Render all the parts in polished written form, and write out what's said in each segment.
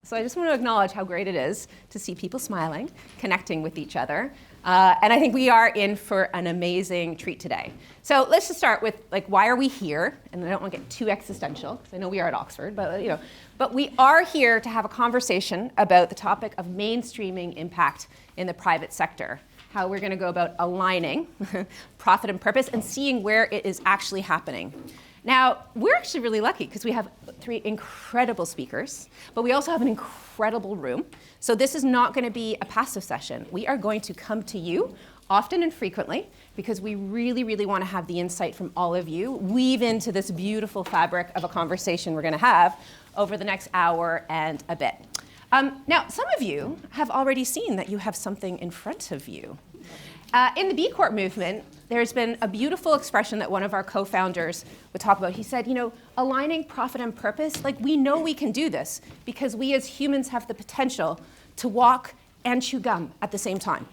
So I just want to acknowledge how great it is to see people smiling, connecting with each other. And I think we are in for an amazing treat today. So let's just start with, like, why are we here? And I don't want to get too existential, because I know we are at Oxford, but we are here to have a conversation about the topic of mainstreaming impact in the private sector, how we're going to go about aligning profit and purpose and seeing where it is actually happening. Now, we're actually really lucky because we have 3 incredible speakers, but we also have an incredible room. So this is not going to be a passive session. We are going to come to you often and frequently because we really, really want to have the insight from all of you, weave into this beautiful fabric of a conversation we're going to have over the next hour and a bit. Now, some of you have already seen that you have something in front of you. In the B Corp movement, there's been a beautiful expression that one of our co-founders would talk about. He said, aligning profit and purpose, like, we know we can do this because we as humans have the potential to walk and chew gum at the same time.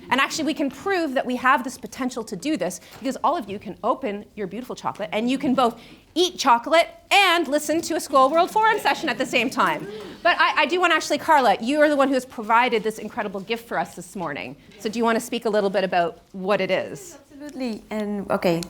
And actually, we can prove that we have this potential to do this because all of you can open your beautiful chocolate and you can both eat chocolate and listen to a Skoll World Forum session at the same time. But I do want to actually, Carla, you are the one who has provided this incredible gift for us this morning. So do you want to speak a little bit about what it is? Absolutely. And okay,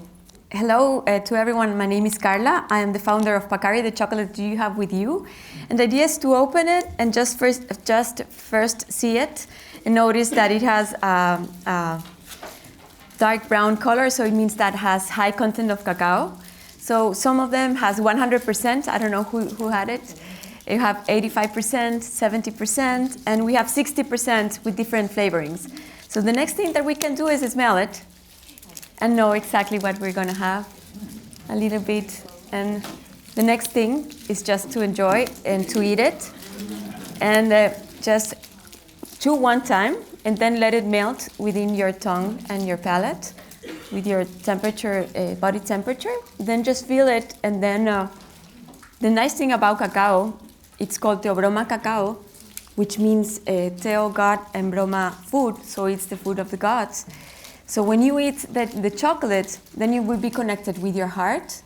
hello to everyone. My name is Carla. I am the founder of Paccari, the chocolate you have with you. And the idea is to open it and just first see it and notice that it has a dark brown color, so it means that has high content of cacao. So some of them has 100%. I don't know who had it. You have 85%, 70%, and we have 60% with different flavorings. So the next thing that we can do is smell it and know exactly what we're going to have a little bit. And the next thing is just to enjoy and to eat it. And just chew one time and then let it melt within your tongue and your palate with your temperature, body temperature. Then just feel it. And then the nice thing about cacao, it's called Teobroma cacao, which means Teo, God, and Broma, food. So it's the food of the gods. So when you eat the chocolate, then you will be connected with your heart,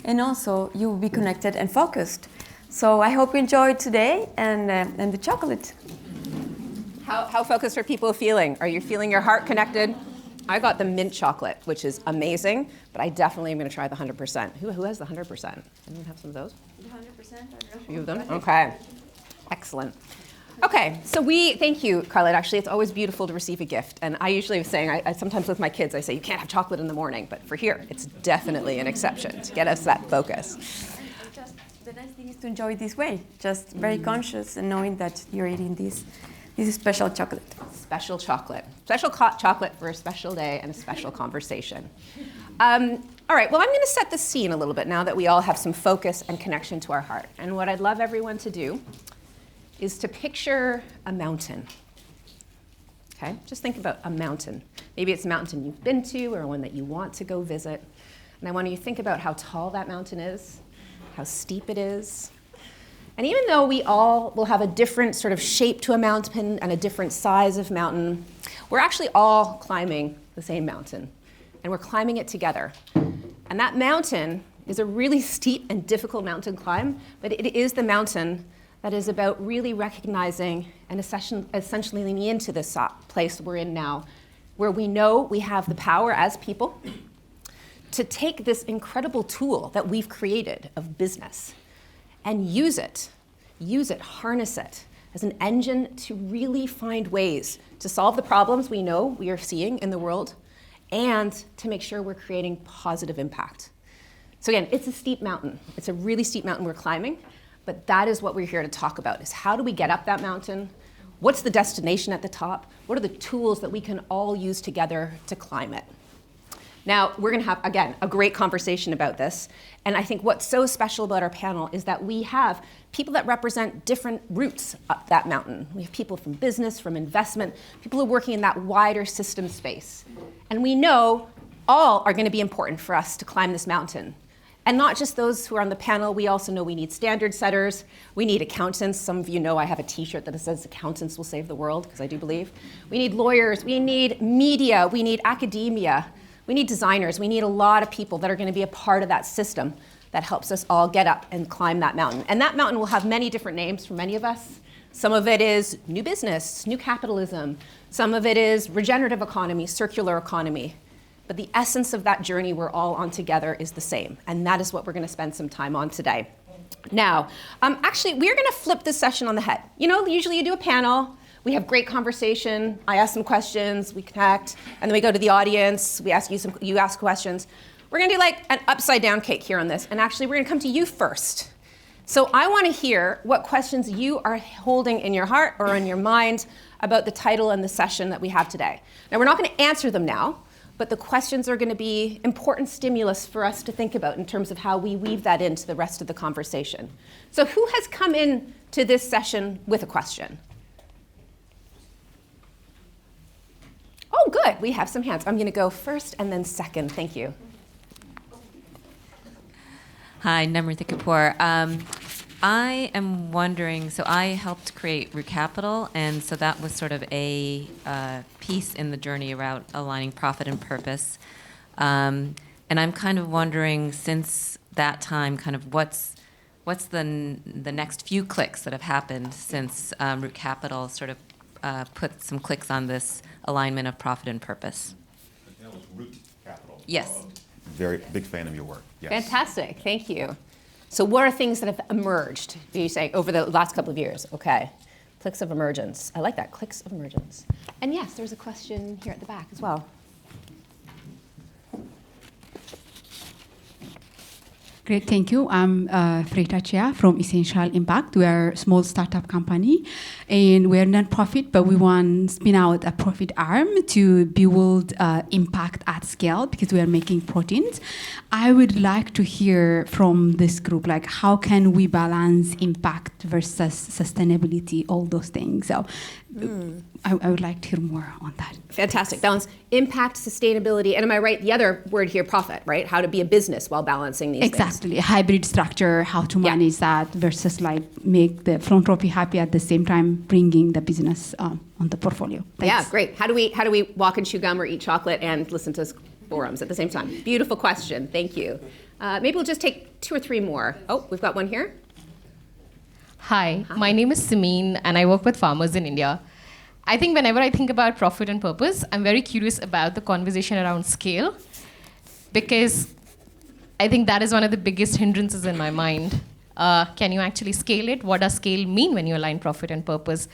and also you will be connected and focused. So I hope you enjoyed today and the chocolate. How focused are people feeling? Are you feeling your heart connected? I got the mint chocolate, which is amazing, but I definitely am going to try the 100%. Who has the 100%? Anyone have some of those? The 100%? I don't know. A few of them? Okay. Excellent. Okay, so thank you, Carla. Actually, it's always beautiful to receive a gift. And I usually was saying, I sometimes with my kids, I say, you can't have chocolate in the morning. But for here, it's definitely an exception to get us that focus. Just the nice thing is to enjoy it this way. Just very conscious and knowing that you're eating this special chocolate. Special chocolate. Special chocolate for a special day and a special conversation. All right, well, I'm going to set the scene a little bit now that we all have some focus and connection to our heart. And what I'd love everyone to do is to picture a mountain. Okay, just think about a mountain. Maybe it's a mountain you've been to or one that you want to go visit. And I want you to think about how tall that mountain is, how steep it is. And even though we all will have a different sort of shape to a mountain and a different size of mountain, we're actually all climbing the same mountain. And we're climbing it together. And that mountain is a really steep and difficult mountain climb, but it is the mountain that is about really recognizing and essentially leaning into this place we're in now, where we know we have the power as people to take this incredible tool that we've created of business and use it, harness it as an engine to really find ways to solve the problems we know we are seeing in the world and to make sure we're creating positive impact. So again, it's a steep mountain. It's a really steep mountain we're climbing. But that is what we're here to talk about, is how do we get up that mountain? What's the destination at the top? What are the tools that we can all use together to climb it? Now, we're going to have, again, a great conversation about this. And I think what's so special about our panel is that we have people that represent different routes up that mountain. We have people from business, from investment, people who are working in that wider system space. And we know all are going to be important for us to climb this mountain. And not just those who are on the panel, we also know we need standard setters, we need accountants. Some of you know I have a t-shirt that says accountants will save the world, because I do believe. We need lawyers, we need media, we need academia, we need designers, we need a lot of people that are going to be a part of that system that helps us all get up and climb that mountain. And that mountain will have many different names for many of us. Some of it is new business, new capitalism. Some of it is regenerative economy, circular economy. But the essence of that journey we're all on together is the same. And that is what we're going to spend some time on today. Now, actually, we're going to flip this session on the head. You know, usually you do a panel. We have great conversation. I ask some questions. We connect. And then we go to the audience. We ask you ask questions. We're going to do like an upside down cake here on this. And actually, we're going to come to you first. So I want to hear what questions you are holding in your heart or in your mind about the title and the session that we have today. Now, we're not going to answer them now, but the questions are going to be important stimulus for us to think about in terms of how we weave that into the rest of the conversation. So who has come in to this session with a question? Oh, good. We have some hands. I'm going to go first and then second. Thank you. Hi, Namrita Kapoor. I am wondering, so I helped create Root Capital, and so that was sort of a piece in the journey around aligning profit and purpose. And I'm kind of wondering, since that time, kind of what's the next few clicks that have happened since Root Capital sort of put some clicks on this alignment of profit and purpose? That was Root Capital. Yes. Very big fan of your work. Yes. Fantastic. Thank you. So what are things that have emerged, you say, over the last couple of years? Okay. Clicks of emergence. I like that, clicks of emergence. And yes, there's a question here at the back as well. Great, thank you. I'm Freda Chia from Essential Impact. We are a small startup company, and we are non-profit, but we want to spin out a profit arm to build impact at scale because we are making proteins. I would like to hear from this group, like how can we balance impact versus sustainability, all those things. So I would like to hear more on that. Fantastic. Balance impact, sustainability, and am I right? The other word here, profit, right? How to be a business while balancing these things. Exactly. A hybrid structure, how to manage that versus like make the philanthropy happy at the same time bringing the business on the portfolio. Thanks. Yeah, great. How do we walk and chew gum or eat chocolate and listen to forums at the same time? Beautiful question. Thank you. Maybe we'll just take 2 or 3 more. Oh, we've got one here. Hi, my name is Simeen, and I work with farmers in India. I think whenever I think about profit and purpose, I'm very curious about the conversation around scale, because I think that is one of the biggest hindrances in my mind. Can you actually scale it? What does scale mean when you align profit and purpose?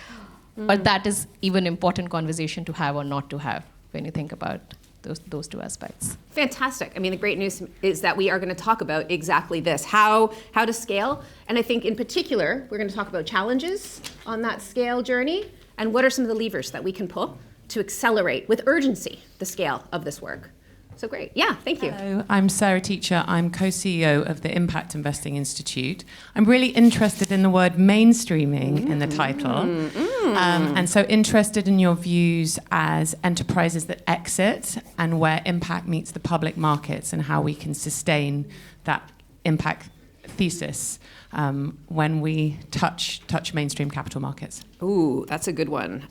But that is even important conversation to have or not to have when you think about those 2 aspects. Fantastic. I mean, the great news is that we are going to talk about exactly this, how to scale. And I think in particular, we're going to talk about challenges on that scale journey and what are some of the levers that we can pull to accelerate with urgency the scale of this work. So great. Yeah, thank you. Hello, I'm Sarah Teacher. I'm co-CEO of the Impact Investing Institute. I'm really interested in the word mainstreaming in the title. And so interested in your views as enterprises that exit and where impact meets the public markets and how we can sustain that impact thesis when we touch mainstream capital markets. Ooh, that's a good one.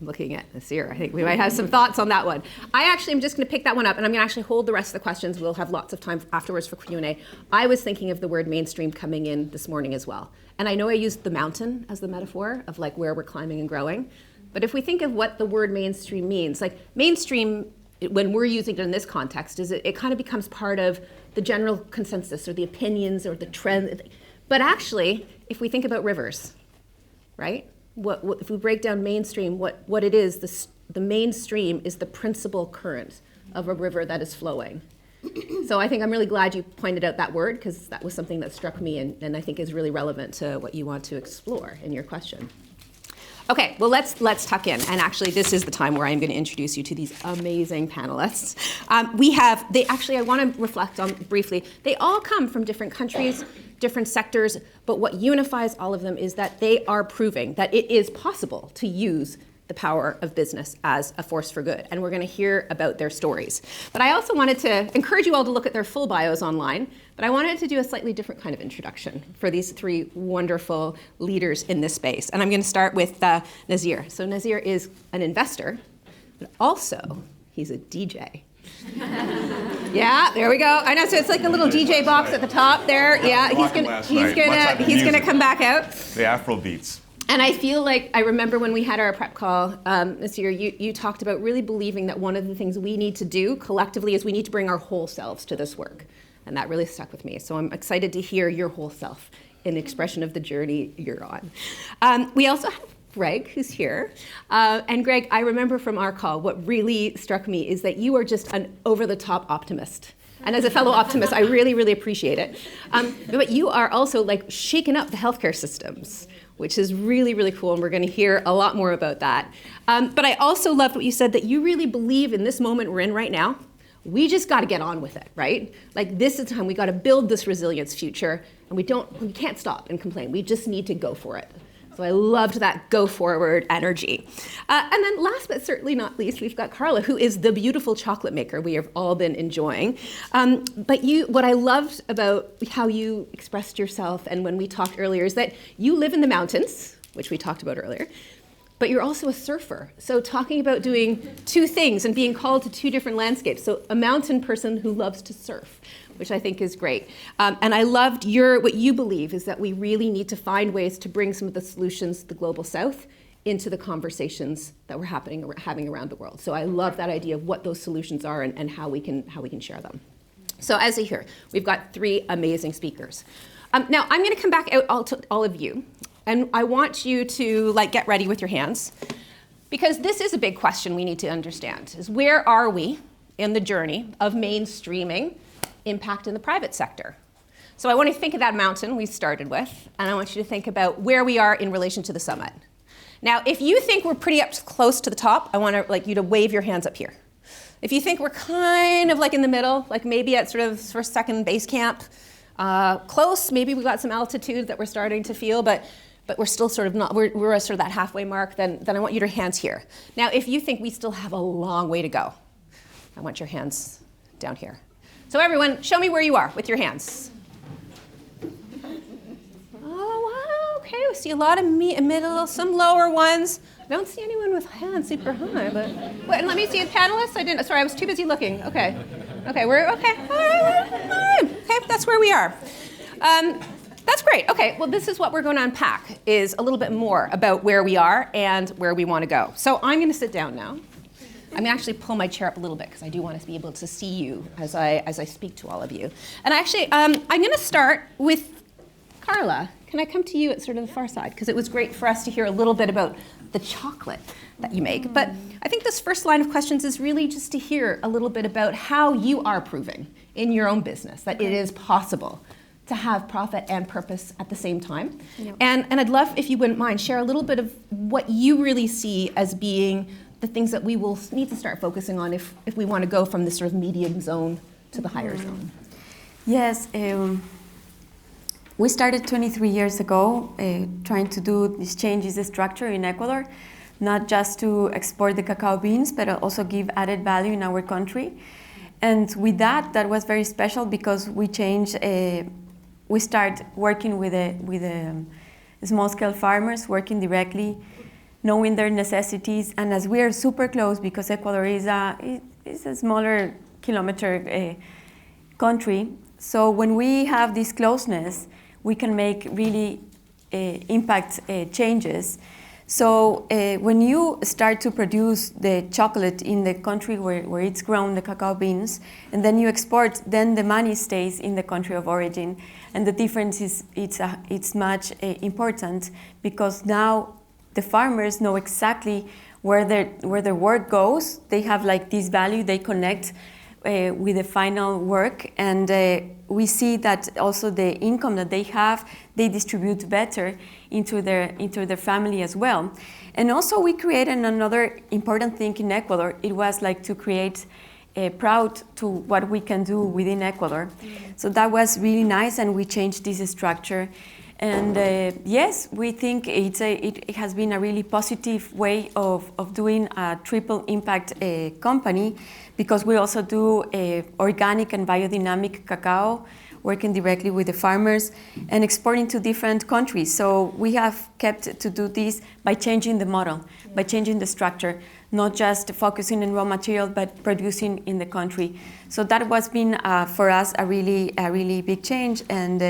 Looking at Nasir, I think we might have some thoughts on that one. I actually am just going to pick that one up, and I'm going to actually hold the rest of the questions. We'll have lots of time afterwards for Q&A. I was thinking of the word mainstream coming in this morning as well. And I know I used the mountain as the metaphor of like where we're climbing and growing. But if we think of what the word mainstream means, like mainstream, when we're using it in this context, is it kind of becomes part of the general consensus or the opinions or the trend. But actually, if we think about rivers, right? What if we break down mainstream, what it is, the mainstream is the principal current of a river that is flowing. So I think I'm really glad you pointed out that word, because that was something that struck me and I think is really relevant to what you want to explore in your question. Okay, well, let's tuck in. And actually, this is the time where I'm going to introduce you to these amazing panelists. I want to reflect on briefly, they all come from different countries, different sectors, but what unifies all of them is that they are proving that it is possible to use the power of business as a force for good. And we're going to hear about their stories. But I also wanted to encourage you all to look at their full bios online, but I wanted to do a slightly different kind of introduction for these 3 wonderful leaders in this space. And I'm going to start with Nasir. So Nasir is an investor, but also he's a DJ. Yeah, there we go. I know, so it's like a little DJ box at the top there. Yeah, he's gonna come back out. The Afro beats. And I feel like I remember when we had our prep call this year, you talked about really believing that one of the things we need to do collectively is we need to bring our whole selves to this work. And that really stuck with me. So I'm excited to hear your whole self in the expression of the journey you're on. We also have Greg, who's here. And Greg, I remember from our call, what really struck me is that you are just an over-the-top optimist. And as a fellow optimist, I really, really appreciate it. But you are also like shaking up the healthcare systems, which is really, really cool. And we're going to hear a lot more about that. But I also loved what you said, that you really believe in this moment we're in right now. We just got to get on with it, right? Like, this is the time we got to build this resilience future, and we can't stop and complain. We just need to go for it. So I loved that go forward energy. And then last but certainly not least, we've got Carla, who is the beautiful chocolate maker we have all been enjoying. But what I loved about how you expressed yourself and when we talked earlier is that you live in the mountains, which we talked about earlier, but you're also a surfer. So talking about doing two things and being called to two different landscapes. So a mountain person who loves to surf, which I think is great. And I loved what you believe is that we really need to find ways to bring some of the solutions to the global south into the conversations that we're having around the world. So I love that idea of what those solutions are and how we can share them. So as you hear, we've got three amazing speakers. Now I'm gonna come back out to all of you. And I want you to get ready with your hands, because this is a big question we need to understand, is where are we in the journey of mainstreaming impact in the private sector? So I want you to think of that mountain we started with, and I want you to think about where we are in relation to the summit. Now, if you think we're pretty up close to the top, I want you to wave your hands up here. If you think we're kind of in the middle, maybe at sort of first, second base camp, close, maybe we've got some altitude that we're starting to feel, but we're still sort of not, we're at sort of that halfway mark, then I want your hands here. Now, if you think we still have a long way to go, I want your hands down here. So everyone, show me where you are with your hands. Oh, wow, okay, we see a lot of middle, some lower ones. I don't see anyone with hands super high, but, wait, let me see the panelists. Sorry, I was too busy looking. Okay, we're, okay, all right, okay, that's where we are. That's great. Okay, well, this is what we're going to unpack, is a little bit more about where we are and where we want to go. So I'm going to sit down now. I'm going to actually pull my chair up a little bit because I do want to be able to see you as I speak to all of you. And actually, I'm going to start with Carla. Can I come to you at sort of the far side? Because it was great for us to hear a little bit about the chocolate that you make. But I think this first line of questions is really just to hear a little bit about how you are proving in your own business that it is possible to have profit and purpose at the same time. Yep. And I'd love, if you wouldn't mind, share a little bit of what you really see as being the things that we will need to start focusing on if we want to go from this sort of medium zone to the higher zone. Yes, we started 23 years ago trying to do these changes, the structure in Ecuador, not just to export the cacao beans, but also give added value in our country. And with that was very special because we changed. We start working with small-scale farmers, working directly, knowing their necessities. And as we are super close, because Ecuador is a smaller kilometer country, so when we have this closeness, we can make really impact changes. So when you start to produce the chocolate in the country where it's grown, the cacao beans, and then you export, then the money stays in the country of origin. And the difference is it's much important because now the farmers know exactly where their work goes. They have this value, they connect with the final work, and we see that also the income that they have, they distribute better into their family as well. And also we created another important thing in Ecuador. It was to create proud to what we can do within Ecuador. So that was really nice, and we changed this structure. And yes, we think it has been a really positive way of doing a triple impact company, because we also do organic and biodynamic cacao, working directly with the farmers and exporting to different countries. So we have kept to do this by changing the model, by changing the structure, not just focusing on raw material, but producing in the country. So that has been for us a really big change. And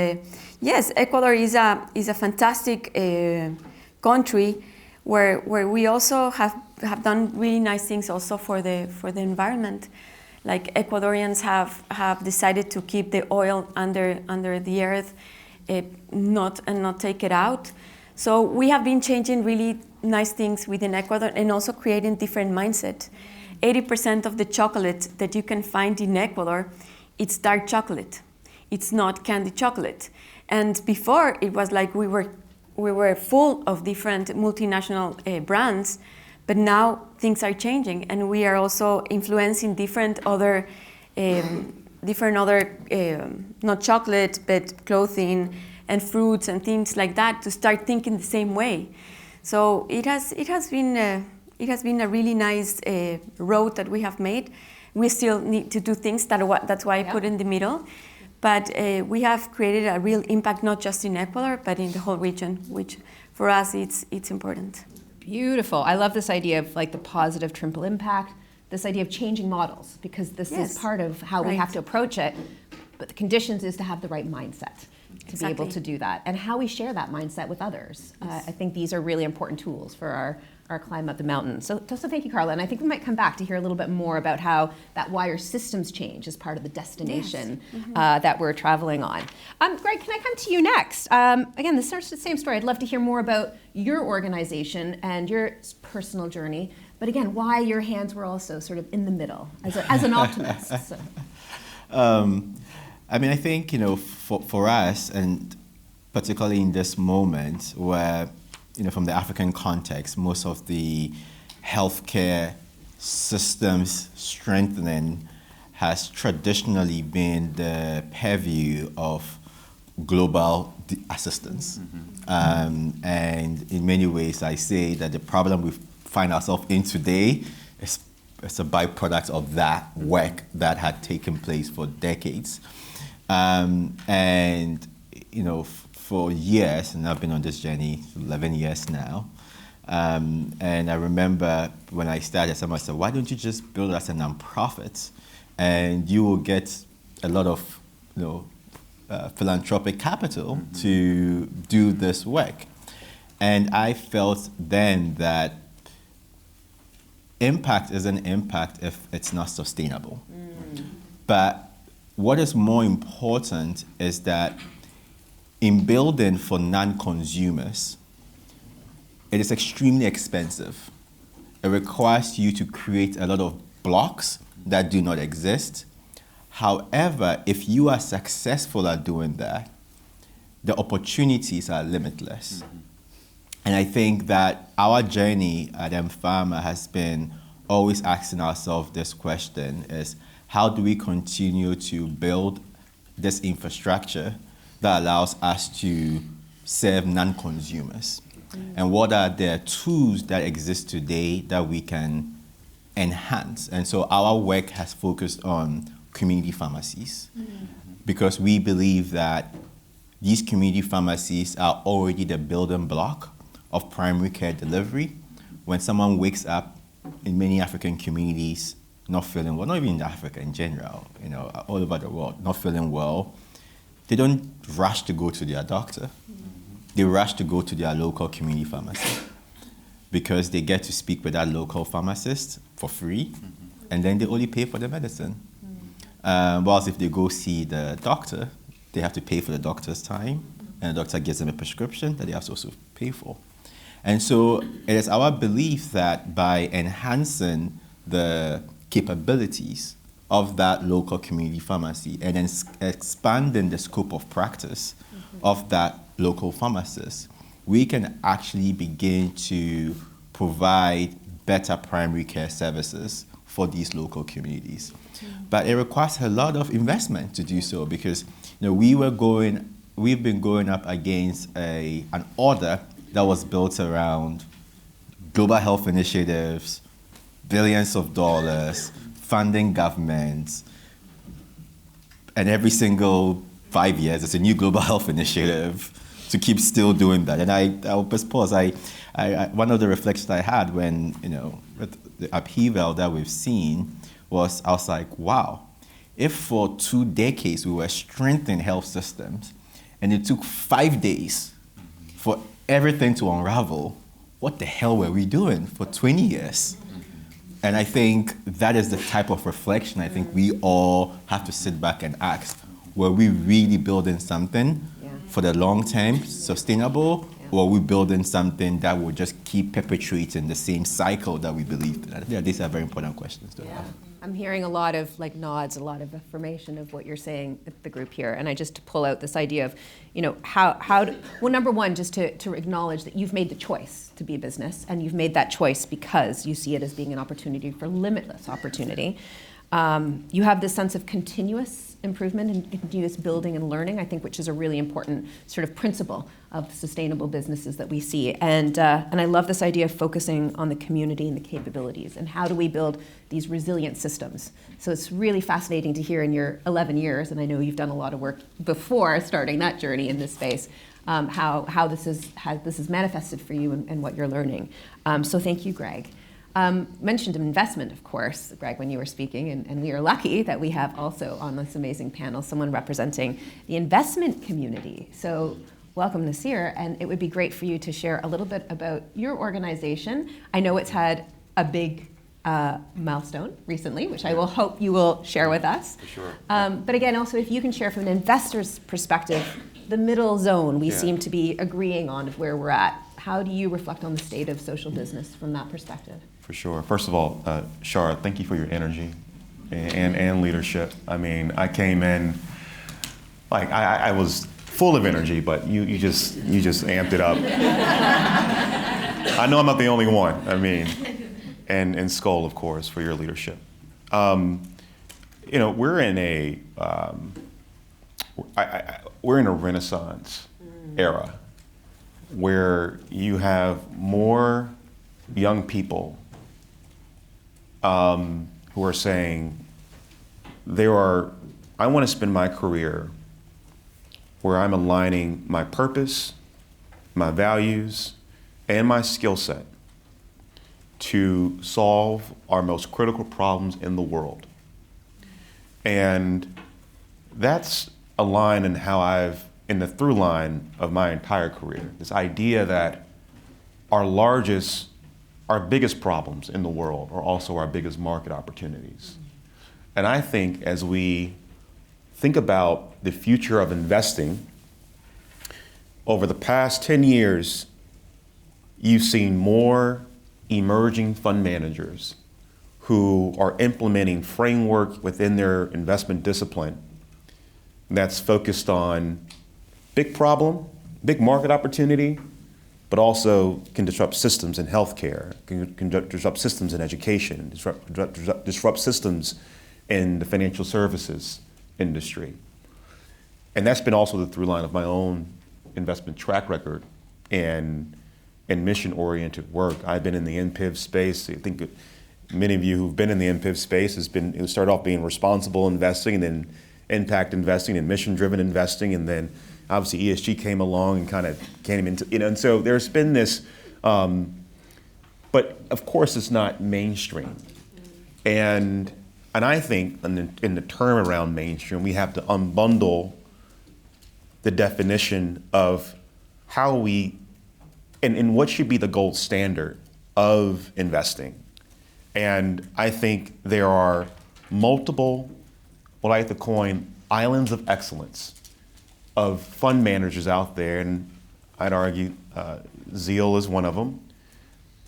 yes, Ecuador is a fantastic country where we also have done really nice things also for the environment. Like Ecuadorians have decided to keep the oil under the earth, not take it out. So we have been changing really nice things within Ecuador and also creating different mindset. 80% of the chocolate that you can find in Ecuador, it's dark chocolate. It's not candy chocolate. And before it was like we were full of different multinational brands, but now things are changing, and we are also influencing different other, not chocolate, but clothing and fruits and things like that to start thinking the same way. So it has been a really nice road that we have made. We still need to do things. That's why I put in the middle. But we have created a real impact, not just in Ecuador, but in the whole region, which for us it's important. Beautiful. I love this idea of like the positive triple impact, this idea of changing models, because this is part of how we have to approach it. But the conditions is to have the right mindset to be able to do that, and how we share that mindset with others. I think these are really important tools for our climb up the mountain. So thank you, Carla. And I think we might come back to hear a little bit more about how that wire systems change is part of the destination that we're traveling on. Greg, can I come to you next? Again, this starts the same story. I'd love to hear more about your organization and your personal journey. But again, why your hands were also sort of in the middle as an optimist. So. I mean, I think, for us, and particularly in this moment where, from the African context, most of the healthcare systems strengthening has traditionally been the purview of global assistance. And in many ways, I say that the problem we find ourselves in today is a byproduct of that work that had taken place for decades. For years, and I've been on this journey 11 years now, and I remember when I started, someone said, why don't you just build it as a nonprofit and you will get a lot of philanthropic capital to do this work. And I felt then that impact isn't impact if it's not sustainable. But what is more important is that in building for non-consumers, it is extremely expensive. It requires you to create a lot of blocks that do not exist. However, if you are successful at doing that, the opportunities are limitless. And I think that our journey at mPharma has been always asking ourselves this question is, how do we continue to build this infrastructure that allows us to serve non-consumers? And what are the tools that exist today that we can enhance? And so our work has focused on community pharmacies because we believe that these community pharmacies are already the building block of primary care delivery. When someone wakes up in many African communities not feeling well, not even in Africa in general, all over the world, not feeling well, they don't rush to go to their doctor. They rush to go to their local community pharmacy because they get to speak with that local pharmacist for free, and then they only pay for the medicine. Whilst if they go see the doctor, they have to pay for the doctor's time, and the doctor gives them a prescription that they have to also pay for. And so it is our belief that by enhancing the capabilities of that local community pharmacy and then expanding the scope of practice of that local pharmacist, we can actually begin to provide better primary care services for these local communities. But it requires a lot of investment to do so because we've been going up against an order that was built around global health initiatives, billions of dollars, funding governments, and every single 5 years, it's a new global health initiative to keep still doing that. And I'll just pause. One of the reflections I had when, with the upheaval that we've seen was, I was like, wow, if for 2 decades we were strengthening health systems and it took 5 days for everything to unravel, what the hell were we doing for 20 years? And I think that is the type of reflection I think we all have to sit back and ask. Were we really building something for the long term, sustainable, or are we building something that will just keep perpetuating the same cycle that we believed in? I think these are very important questions to have. I'm hearing a lot of nods, a lot of affirmation of what you're saying at the group here. And I just to pull out this idea of, well, number one, just to acknowledge that you've made the choice to be a business, and you've made that choice because you see it as being an opportunity for limitless opportunity. You have this sense of continuous improvement and continuous building and learning, I think, which is a really important sort of principle of sustainable businesses that we see. And I love this idea of focusing on the community and the capabilities and how do we build these resilient systems. So it's really fascinating to hear in your 11 years, and I know you've done a lot of work before starting that journey in this space, how this is manifested for you and what you're learning. So thank you, Greg. Mentioned investment, of course, Greg, when you were speaking, and we are lucky that we have also on this amazing panel someone representing the investment community. So welcome, Nasir, and it would be great for you to share a little bit about your organization. I know it's had a big milestone recently, which I will hope you will share with us. For sure. But again, also if you can share from an investor's perspective, the middle zone we seem to be agreeing on of where we're at. How do you reflect on the state of social business from that perspective? For sure. First of all, Char, thank you for your energy and leadership. I mean, I came in, like, I was full of energy, but you just amped it up. I know I'm not the only one. I mean, and Skoll, of course, for your leadership. We're in a Renaissance era where you have more young people who are saying, I want to spend my career where I'm aligning my purpose, my values, and my skill set to solve our most critical problems in the world. And that's a line in the through line of my entire career. This idea that our biggest problems in the world are also our biggest market opportunities. And I think as we think about the future of investing, over the past 10 years, you've seen more emerging fund managers who are implementing framework within their investment discipline that's focused on big problem, big market opportunity, but also can disrupt systems in healthcare, can disrupt systems in education, disrupt systems in the financial services industry. And that's been also the through line of my own investment track record and mission-oriented work. I've been in the NPIV space. I think many of you who've been in the NPIV space it started off being responsible investing, and then impact investing and mission-driven investing, and then obviously ESG came along and kind of came into, and so there's been this, but of course it's not mainstream. And I think in the term around mainstream, we have to unbundle the definition of how and what should be the gold standard of investing. And I think there are multiple, what I like to coin, islands of excellence of fund managers out there, and I'd argue Zeal is one of them,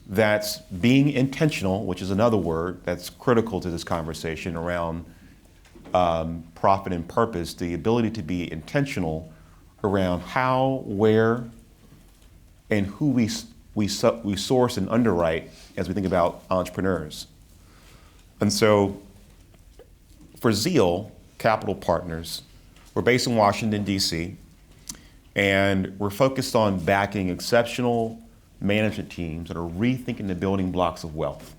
that's being intentional, which is another word that's critical to this conversation around profit and purpose, the ability to be intentional around how, where, and who we source and underwrite as we think about entrepreneurs. And so for Zeal Capital Partners, we're based in Washington, D.C., and we're focused on backing exceptional management teams that are rethinking the building blocks of wealth,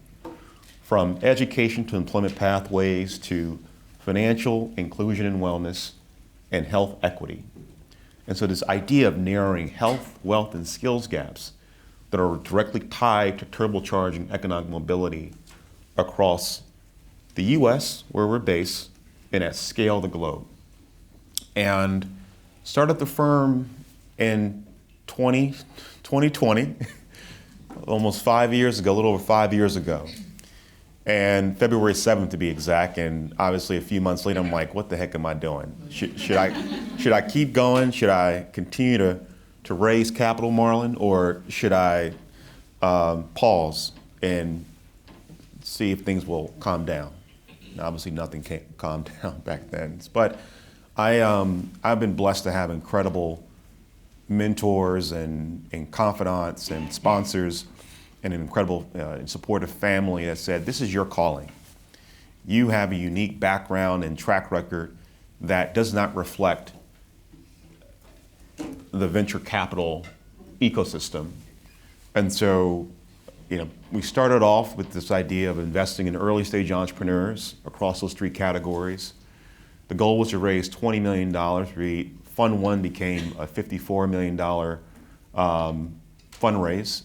from education to employment pathways to financial inclusion and wellness and health equity. And so this idea of narrowing health, wealth, and skills gaps that are directly tied to turbocharging economic mobility across the US, where we're based, and at scale the globe. And started the firm in 2020, almost 5 years ago, a little over 5 years ago. And February 7th to be exact, and obviously a few months later, I'm like, what the heck am I doing? Should I keep going? Should I continue to raise capital, Marlon, or should I pause and see if things will calm down? And obviously nothing calmed down back then. But I've been blessed to have incredible mentors and confidants and sponsors and an incredible and supportive family that said, this is your calling. You have a unique background and track record that does not reflect the venture capital ecosystem. And so, we started off with this idea of investing in early stage entrepreneurs across those three categories. The goal was to raise $20 million. Fund 1 became a $54 million fundraise.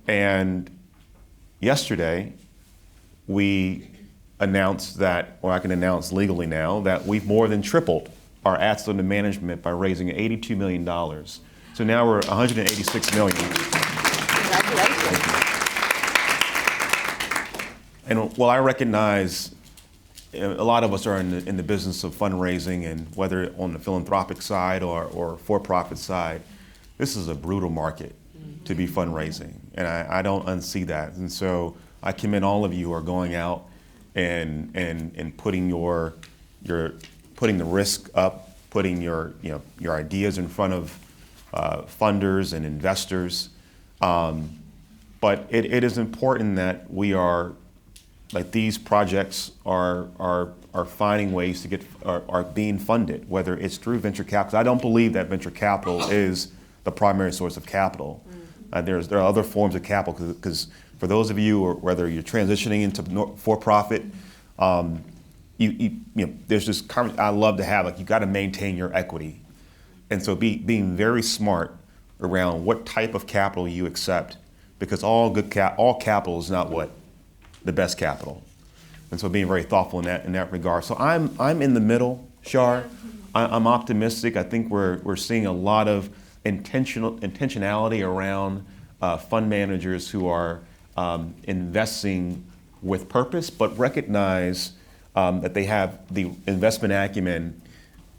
And yesterday, we announced that, or I can announce legally now, that we've more than tripled our assets under management by raising $82 million. So now we're $186 million. Congratulations. And while I recognize a lot of us are in the business of fundraising, and whether on the philanthropic side or for-profit side, this is a brutal market to be fundraising, and I don't unsee that. And so I commend all of you who are going out and putting putting the risk up, putting your ideas in front of funders and investors. But it is important that we are, like, these projects are finding ways to are being funded, whether it's through venture capital. I don't believe that venture capital is the primary source of capital. There are other forms of capital, because for those of you, or whether you're transitioning into for-profit, there's this I love to have, you got to maintain your equity, and so being very smart around what type of capital you accept, because all capital is not the best capital, and so being very thoughtful in that regard. So I'm in the middle, Char. I'm optimistic. I think we're seeing a lot of intentionality around fund managers who are investing with purpose, but recognize that they have the investment acumen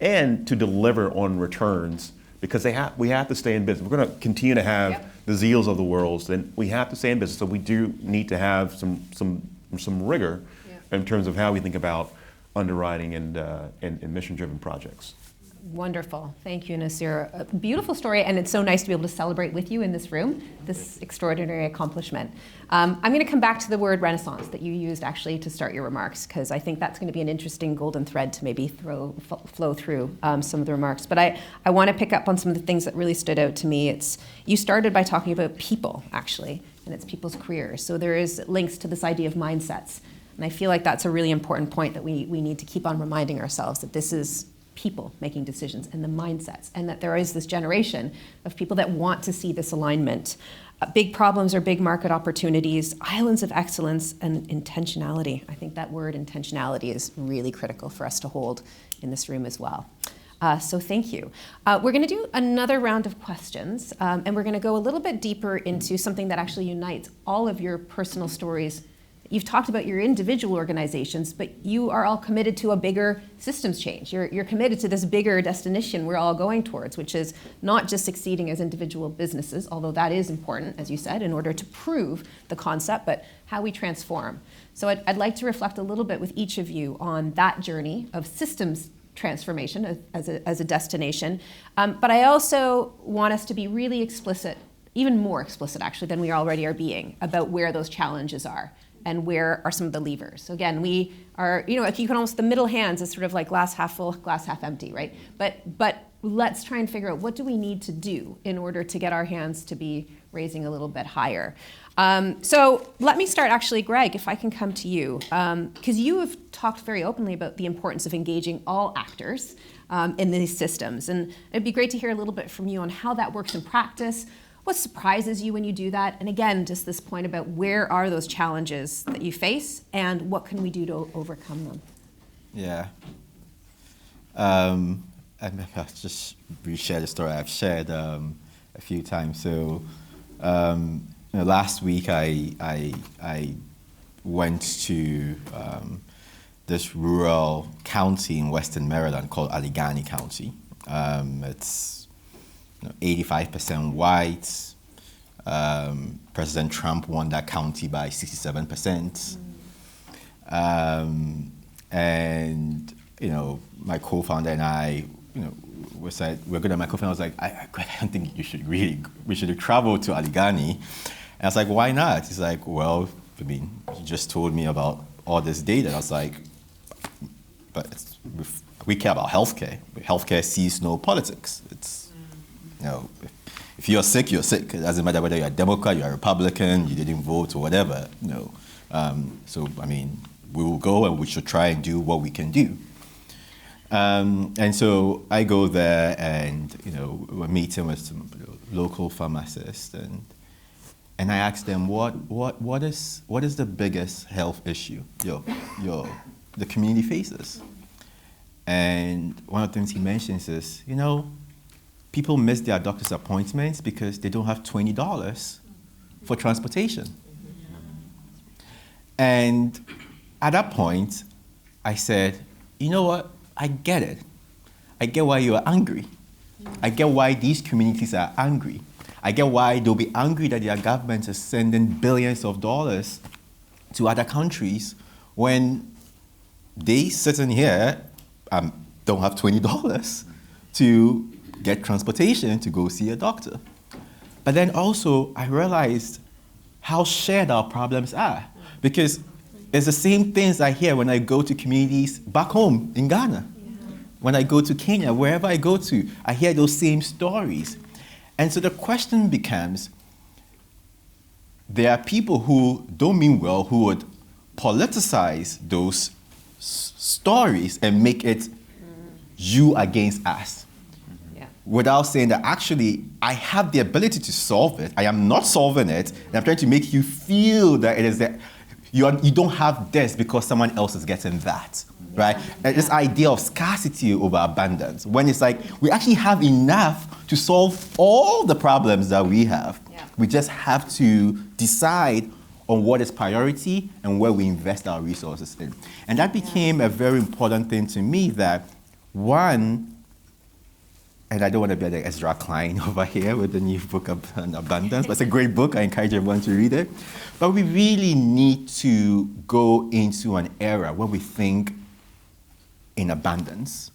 and to deliver on returns, because we have to stay in business. We're going to continue to have the Zeals of the world, then we have to stay in business. So we do need to have some rigor in terms of how we think about underwriting and mission-driven projects. Wonderful. Thank you, Nasir. A beautiful story, and it's so nice to be able to celebrate with you in this room, this extraordinary accomplishment. I'm going to come back to the word renaissance that you used actually to start your remarks, because I think that's going to be an interesting golden thread to maybe flow through some of the remarks. But I want to pick up on some of the things that really stood out to me. You started by talking about people, actually, and it's people's careers. So there is links to this idea of mindsets. And I feel like that's a really important point that we need to keep on reminding ourselves, that this is people making decisions and the mindsets, and that there is this generation of people that want to see this alignment. Big problems are big market opportunities, islands of excellence, and intentionality. I think that word intentionality is really critical for us to hold in this room as well. So thank you. We're going to do another round of questions, and we're going to go a little bit deeper into something that actually unites all of your personal stories. You've talked about your individual organizations, but you are all committed to a bigger systems change. You're committed to this bigger destination we're all going towards, which is not just succeeding as individual businesses, although that is important, as you said, in order to prove the concept, but how we transform. So I'd like to reflect a little bit with each of you on that journey of systems transformation as a destination. But I also want us to be really explicit, even more explicit actually than we already are being, about where those challenges are. And where are some of the levers? So again, we are, if you can almost, the middle hands is sort of like glass half full, glass half empty, right? But let's try and figure out, what do we need to do in order to get our hands to be raising a little bit higher? So let me start actually, Greg, if I can come to you, because you have talked very openly about the importance of engaging all actors in these systems. And it'd be great to hear a little bit from you on how that works in practice. What surprises you when you do that? And again, just this point about where are those challenges that you face and what can we do to overcome them? Yeah. I'll just reshare the story I've shared. a few times. So last week I went to this rural county in Western Maryland called Allegheny County. It's 85% white. President Trump won that county by 67%. And my co-founder and I, we said we're good at my co-founder. I was like, I don't think we should travel to Allegheny. And I was like, why not? He's like, well, you just told me about all this data. I was like, but we care about healthcare. Healthcare sees no politics. It's, if you're sick, you're sick. It doesn't matter whether you're a Democrat, you're a Republican, you didn't vote or whatever. So we will go and we should try and do what we can do. And so I go there and we're meeting with some local pharmacists and I ask them what is the biggest health issue the community faces. And one of the things he mentions is people miss their doctor's appointments because they don't have $20 for transportation. And at that point, I said, you know what? I get it. I get why you are angry. I get why these communities are angry. I get why they'll be angry that their government is sending billions of dollars to other countries when they sitting here don't have $20 to get transportation to go see a doctor. But then also, I realized how shared our problems are. Because it's the same things I hear when I go to communities back home in Ghana. When I go to Kenya, wherever I go to, I hear those same stories. And so the question becomes, there are people who don't mean well who would politicize those stories and make it you against us. Without saying that actually I have the ability to solve it. I am not solving it, and I'm trying to make you feel that it is that you don't have this because someone else is getting that, right? And this idea of scarcity over abundance, when it's like we actually have enough to solve all the problems that we have. We just have to decide on what is priority and where we invest our resources in. And that became a very important thing to me, that one, and I don't want to be like Ezra Klein over here with the new book on abundance, but it's a great book. I encourage everyone to read it. But we really need to go into an era where we think in abundance,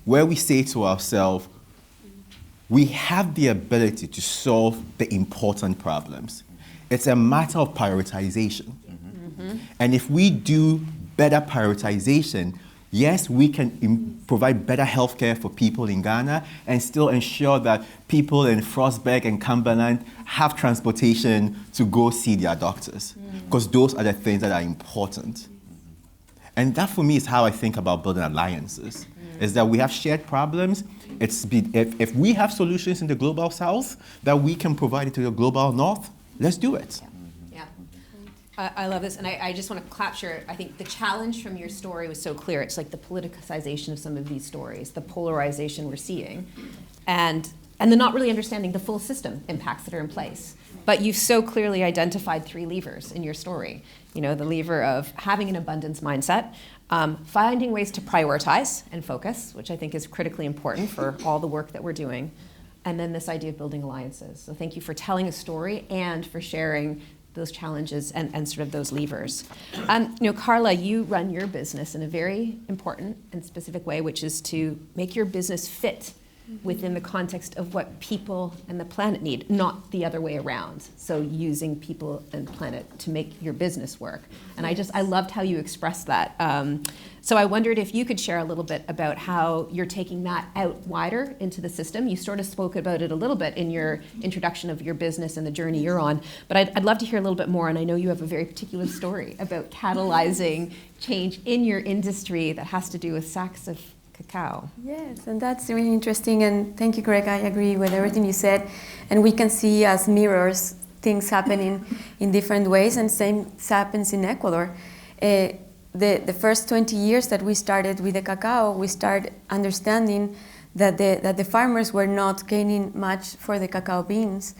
where we say to ourselves, we have the ability to solve the important problems. It's a matter of prioritization. And if we do better prioritization, yes, we can provide better healthcare for people in Ghana and still ensure that people in Frostburg and Cumberland have transportation to go see their doctors, because those are the things that are important. And that, for me, is how I think about building alliances, is that we have shared problems. If we have solutions in the Global South that we can provide it to the Global North, let's do it. I love this, and I just want to capture, I think the challenge from your story was so clear. It's like the politicization of some of these stories, the polarization we're seeing, and the not really understanding the full system impacts that are in place. But you've so clearly identified 3 levers in your story. The lever of having an abundance mindset, finding ways to prioritize and focus, which I think is critically important for all the work that we're doing, and then this idea of building alliances. So thank you for telling a story and for sharing those challenges and sort of those levers. Carla, you run your business in a very important and specific way, which is to make your business fit within the context of what people and the planet need, not the other way around. So using people and planet to make your business work. And I loved how you expressed that. So I wondered if you could share a little bit about how you're taking that out wider into the system. You sort of spoke about it a little bit in your introduction of your business and the journey you're on, but I'd love to hear a little bit more, and I know you have a very particular story about catalyzing change in your industry that has to do with sacks of cacao. Yes, and that's really interesting, and thank you, Greg. I agree with everything you said, and we can see as mirrors things happening in different ways, and same happens in Ecuador. The first 20 years that we started with the cacao, we started understanding that the farmers were not gaining much for the cacao beans.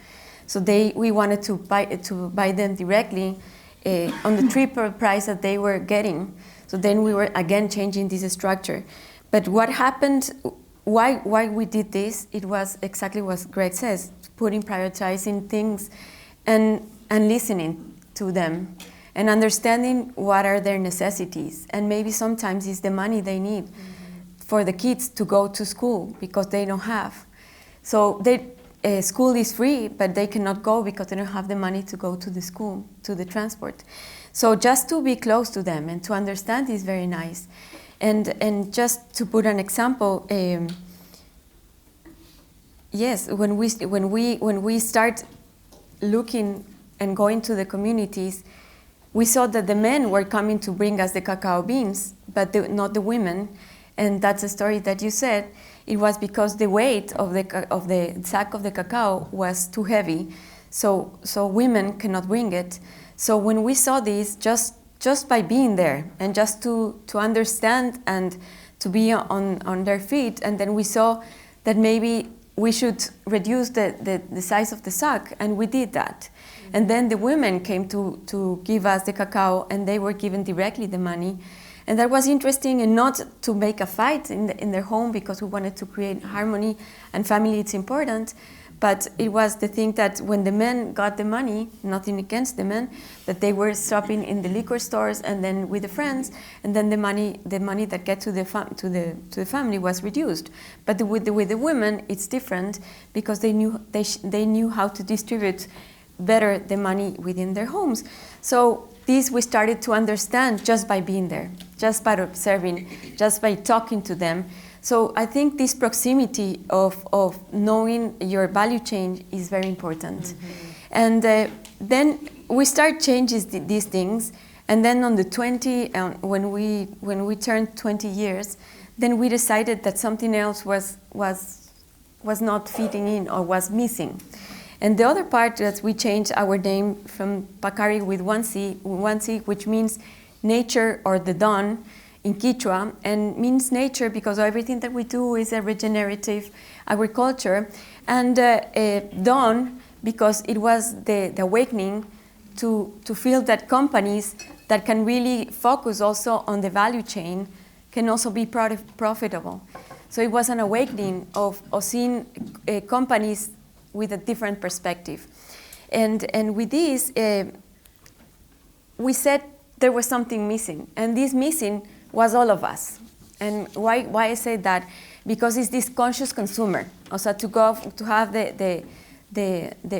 So we wanted to buy them directly on the triple price that they were getting. So then we were again changing this structure. But what happened, why we did this, it was exactly what Greg says, prioritizing things and listening to them and understanding what are their necessities. And maybe sometimes it's the money they need for the kids to go to school because they don't have. So school is free, but they cannot go because they don't have the money to go to the school, to the transport. So just to be close to them and to understand is very nice. And just to put an example, yes, when we start looking and going to the communities, we saw that the men were coming to bring us the cacao beans, but not the women. And that's a story that you said. It was because the weight of the sack of the cacao was too heavy, so women cannot bring it. So when we saw this, just by being there and just to understand and to be on their feet, and then we saw that maybe we should reduce the size of the sack, and we did that. And then the women came to give us the cacao, and they were given directly the money. And that was interesting, and not to make a fight in their home, because we wanted to create harmony and family, it's important. But it was the thing that when the men got the money, nothing against the men, that they were shopping in the liquor stores and then with the friends, and then the money that get to the family was reduced. But with the women, it's different, because they knew how to distribute better the money within their homes. So this we started to understand just by being there, just by observing, just by talking to them. So I think this proximity of knowing your value chain is very important. Mm-hmm. And then we start changing these things. And then on the 20, when we turned 20 years, then we decided that something else was not fitting in or was missing. And the other part is we changed our name from Paccari with one C, which means nature or the dawn in Quechua, and means nature because everything that we do is a regenerative agriculture. And dawn because it was the awakening to feel that companies that can really focus also on the value chain can also be profitable. So it was an awakening of seeing companies with a different perspective. And with this, we said there was something missing. And this missing was all of us. And why I say that? Because it's this conscious consumer. Also to have the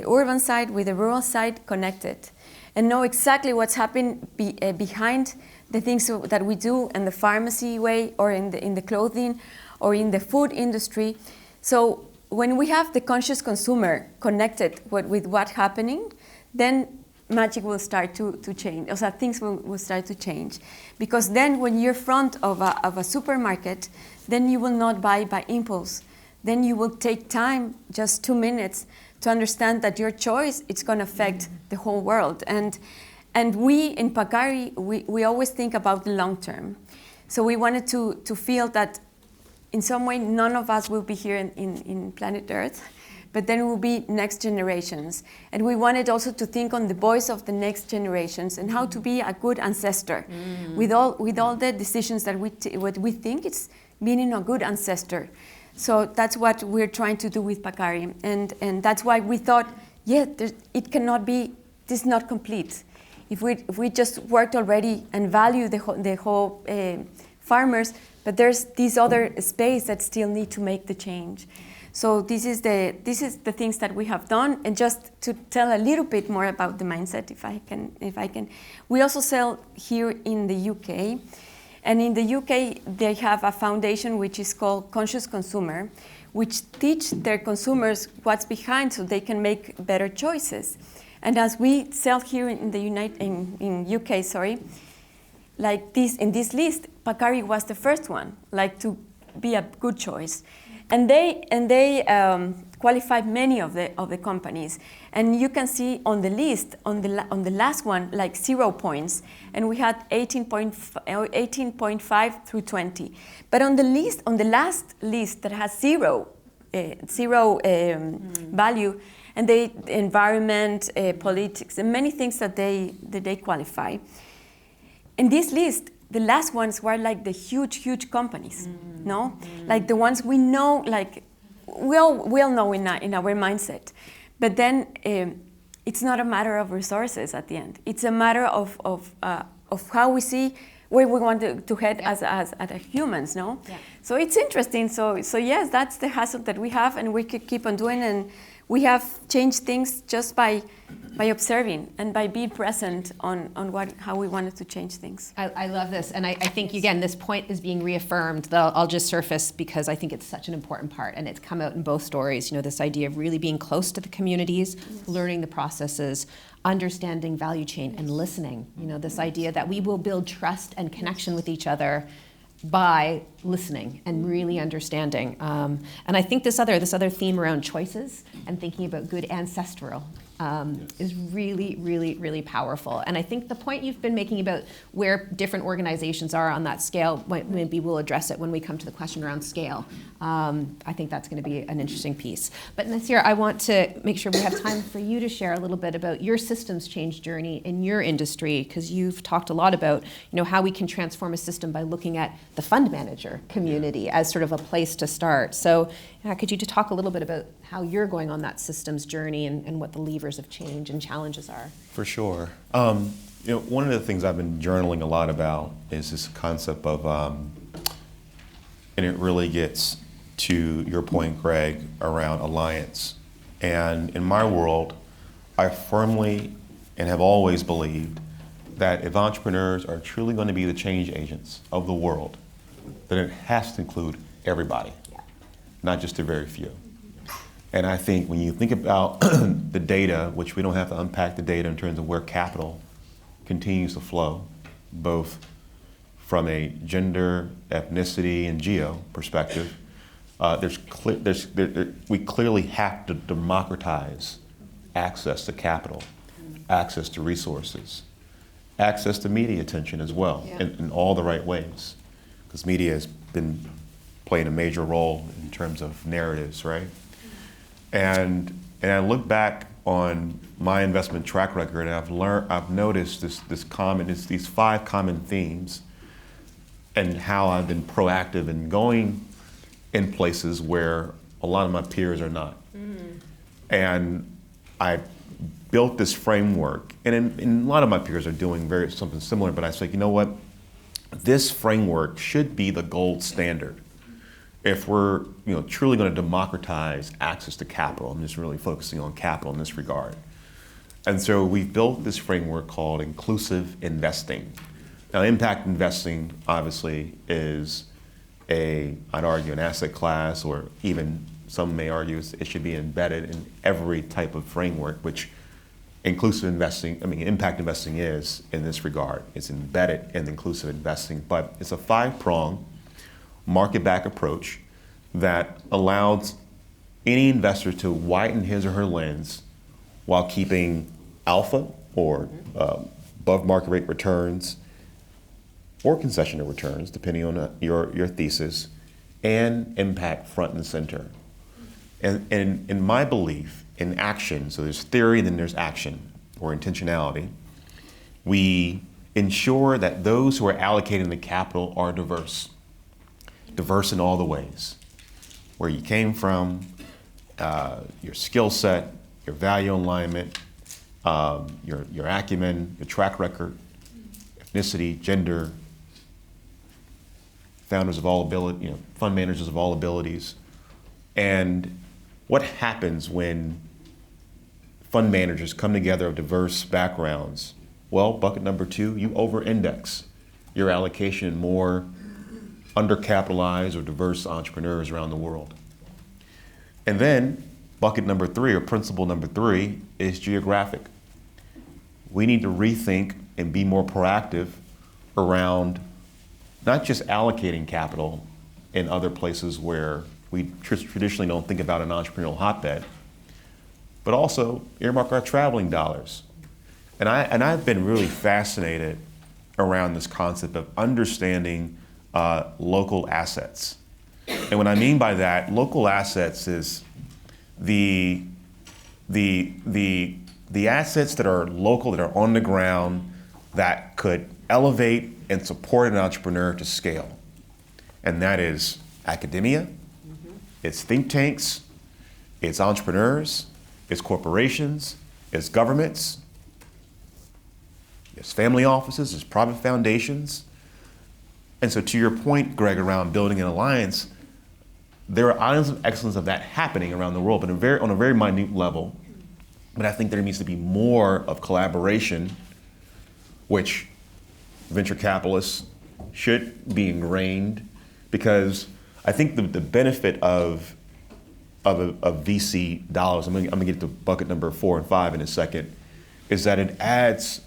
urban side with the rural side connected. And know exactly what's happening behind the things that we do in the pharmacy way, or in the clothing, or in the food industry. So when we have the conscious consumer connected with what's happening, then magic will start to change. Also, things will start to change. Because then when you're front of a supermarket, then you will not buy by impulse. Then you will take time, just 2 minutes, to understand that your choice is going to affect the whole world. And we in Paccari, we always think about the long term. So we wanted to feel that in some way none of us will be here in planet Earth, but then it will be next generations. And we wanted also to think on the voice of the next generations and how to be a good ancestor with all the decisions that what we think it's being a good ancestor. So that's what we're trying to do with Paccari. And that's why we thought, it cannot be, this is not complete. If we just worked already and value the whole farmers, but there's this other space that still need to make the change. So this is the things that we have done. And just to tell a little bit more about the mindset, if I can. We also sell here in the UK. And in the UK, they have a foundation which is called Conscious Consumer, which teach their consumers what's behind so they can make better choices. And as we sell here in the in UK, like this in this list, Paccari was the first one, like to be a good choice. And they qualify many of the companies, and you can see on the list on the last one like 0 points, and we had 18.5 through 20. But on the last list that has zero value, and the environment, politics, and many things that they qualify. In this list, the last ones were like the huge companies, no? Like the ones we know, like we all know in our mindset. But then it's not a matter of resources at the end. It's a matter of how we see where we want to head as humans, no? Yeah. So it's interesting. So yes, that's the hustle that we have, and we could keep on doing, and we have changed things just by observing and by being present on how we wanted to change things. I love this, and I think, again, this point is being reaffirmed, that I'll just surface because I think it's such an important part, and it's come out in both stories, this idea of really being close to the communities, learning the processes, understanding value chain, and listening. This idea that we will build trust and connection with each other by listening and really understanding. And I think this other theme around choices and thinking about good ancestral is really, really, really powerful. And I think the point you've been making about where different organizations are on that scale, maybe we'll address it when we come to the question around scale. I think that's going to be an interesting piece. But Nasir, I want to make sure we have time for you to share a little bit about your systems change journey in your industry, because you've talked a lot about how we can transform a system by looking at the fund manager community as sort of a place to start. So could you just talk a little bit about how you're going on that systems journey and what the levers of change and challenges are? For sure. One of the things I've been journaling a lot about is this concept of, and it really gets to your point, Greg, around alliance. And in my world, I firmly and have always believed that if entrepreneurs are truly going to be the change agents of the world, then it has to include everybody, not just a very few. And I think when you think about the data, which we don't have to unpack the data in terms of where capital continues to flow, both from a gender, ethnicity, and geo perspective, we clearly have to democratize access to capital, access to resources, access to media attention as well, in all the right ways, because media has been playing a major role in terms of narratives, right? And I look back on my investment track record, and I've noticed these 5 common themes, and how I've been proactive in going in places where a lot of my peers are not. And I built this framework, and a lot of my peers are doing something similar, but I say, you know what? This framework should be the gold standard if we're truly going to democratize access to capital. I'm just really focusing on capital in this regard. And so we've built this framework called inclusive investing. Now, impact investing obviously is I'd argue, an asset class, or even some may argue it should be embedded in every type of framework, which impact investing is in this regard. It's embedded in inclusive investing, but it's a 5-pronged market-back approach that allows any investor to widen his or her lens while keeping alpha, or above market rate returns, or concessional returns, depending on your thesis, and impact front and center. And in my belief, in action, so there's theory, then there's action, or intentionality, we ensure that those who are allocating the capital are diverse in all the ways. Where you came from, your skill set, your value alignment, your acumen, your track record, ethnicity, gender, founders of all ability, fund managers of all abilities. And what happens when fund managers come together of diverse backgrounds? Well, bucket number 2, you over-index your allocation in more undercapitalized or diverse entrepreneurs around the world. And then bucket number 3, or principle number 3, is geographic. We need to rethink and be more proactive around not just allocating capital in other places where we traditionally don't think about an entrepreneurial hotbed, but also earmark our traveling dollars. And I've been really fascinated around this concept of understanding local assets. And what I mean by that, local assets is the assets that are local, that are on the ground, that could elevate and support an entrepreneur to scale. And that is academia, it's think tanks, it's entrepreneurs, it's corporations, it's governments, it's family offices, it's private foundations. And so to your point, Greg, around building an alliance, there are islands of excellence of that happening around the world, but on a very minute level. But I think there needs to be more of collaboration, which venture capitalists should be ingrained, because I think the benefit of VC dollars, I'm gonna get to bucket number 4 and 5 in a second, is that it adds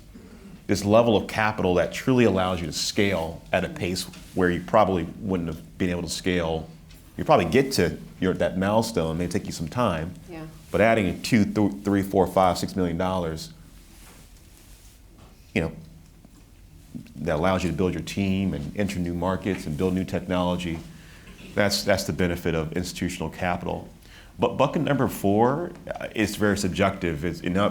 this level of capital that truly allows you to scale at a pace where you probably wouldn't have been able to scale. You probably get to that milestone, it may take you some time, Yeah. but adding $2, $3, $4, $5, $6 million, that allows you to build your team and enter new markets and build new technology, that's the benefit of institutional capital. But bucket number 4 is very subjective.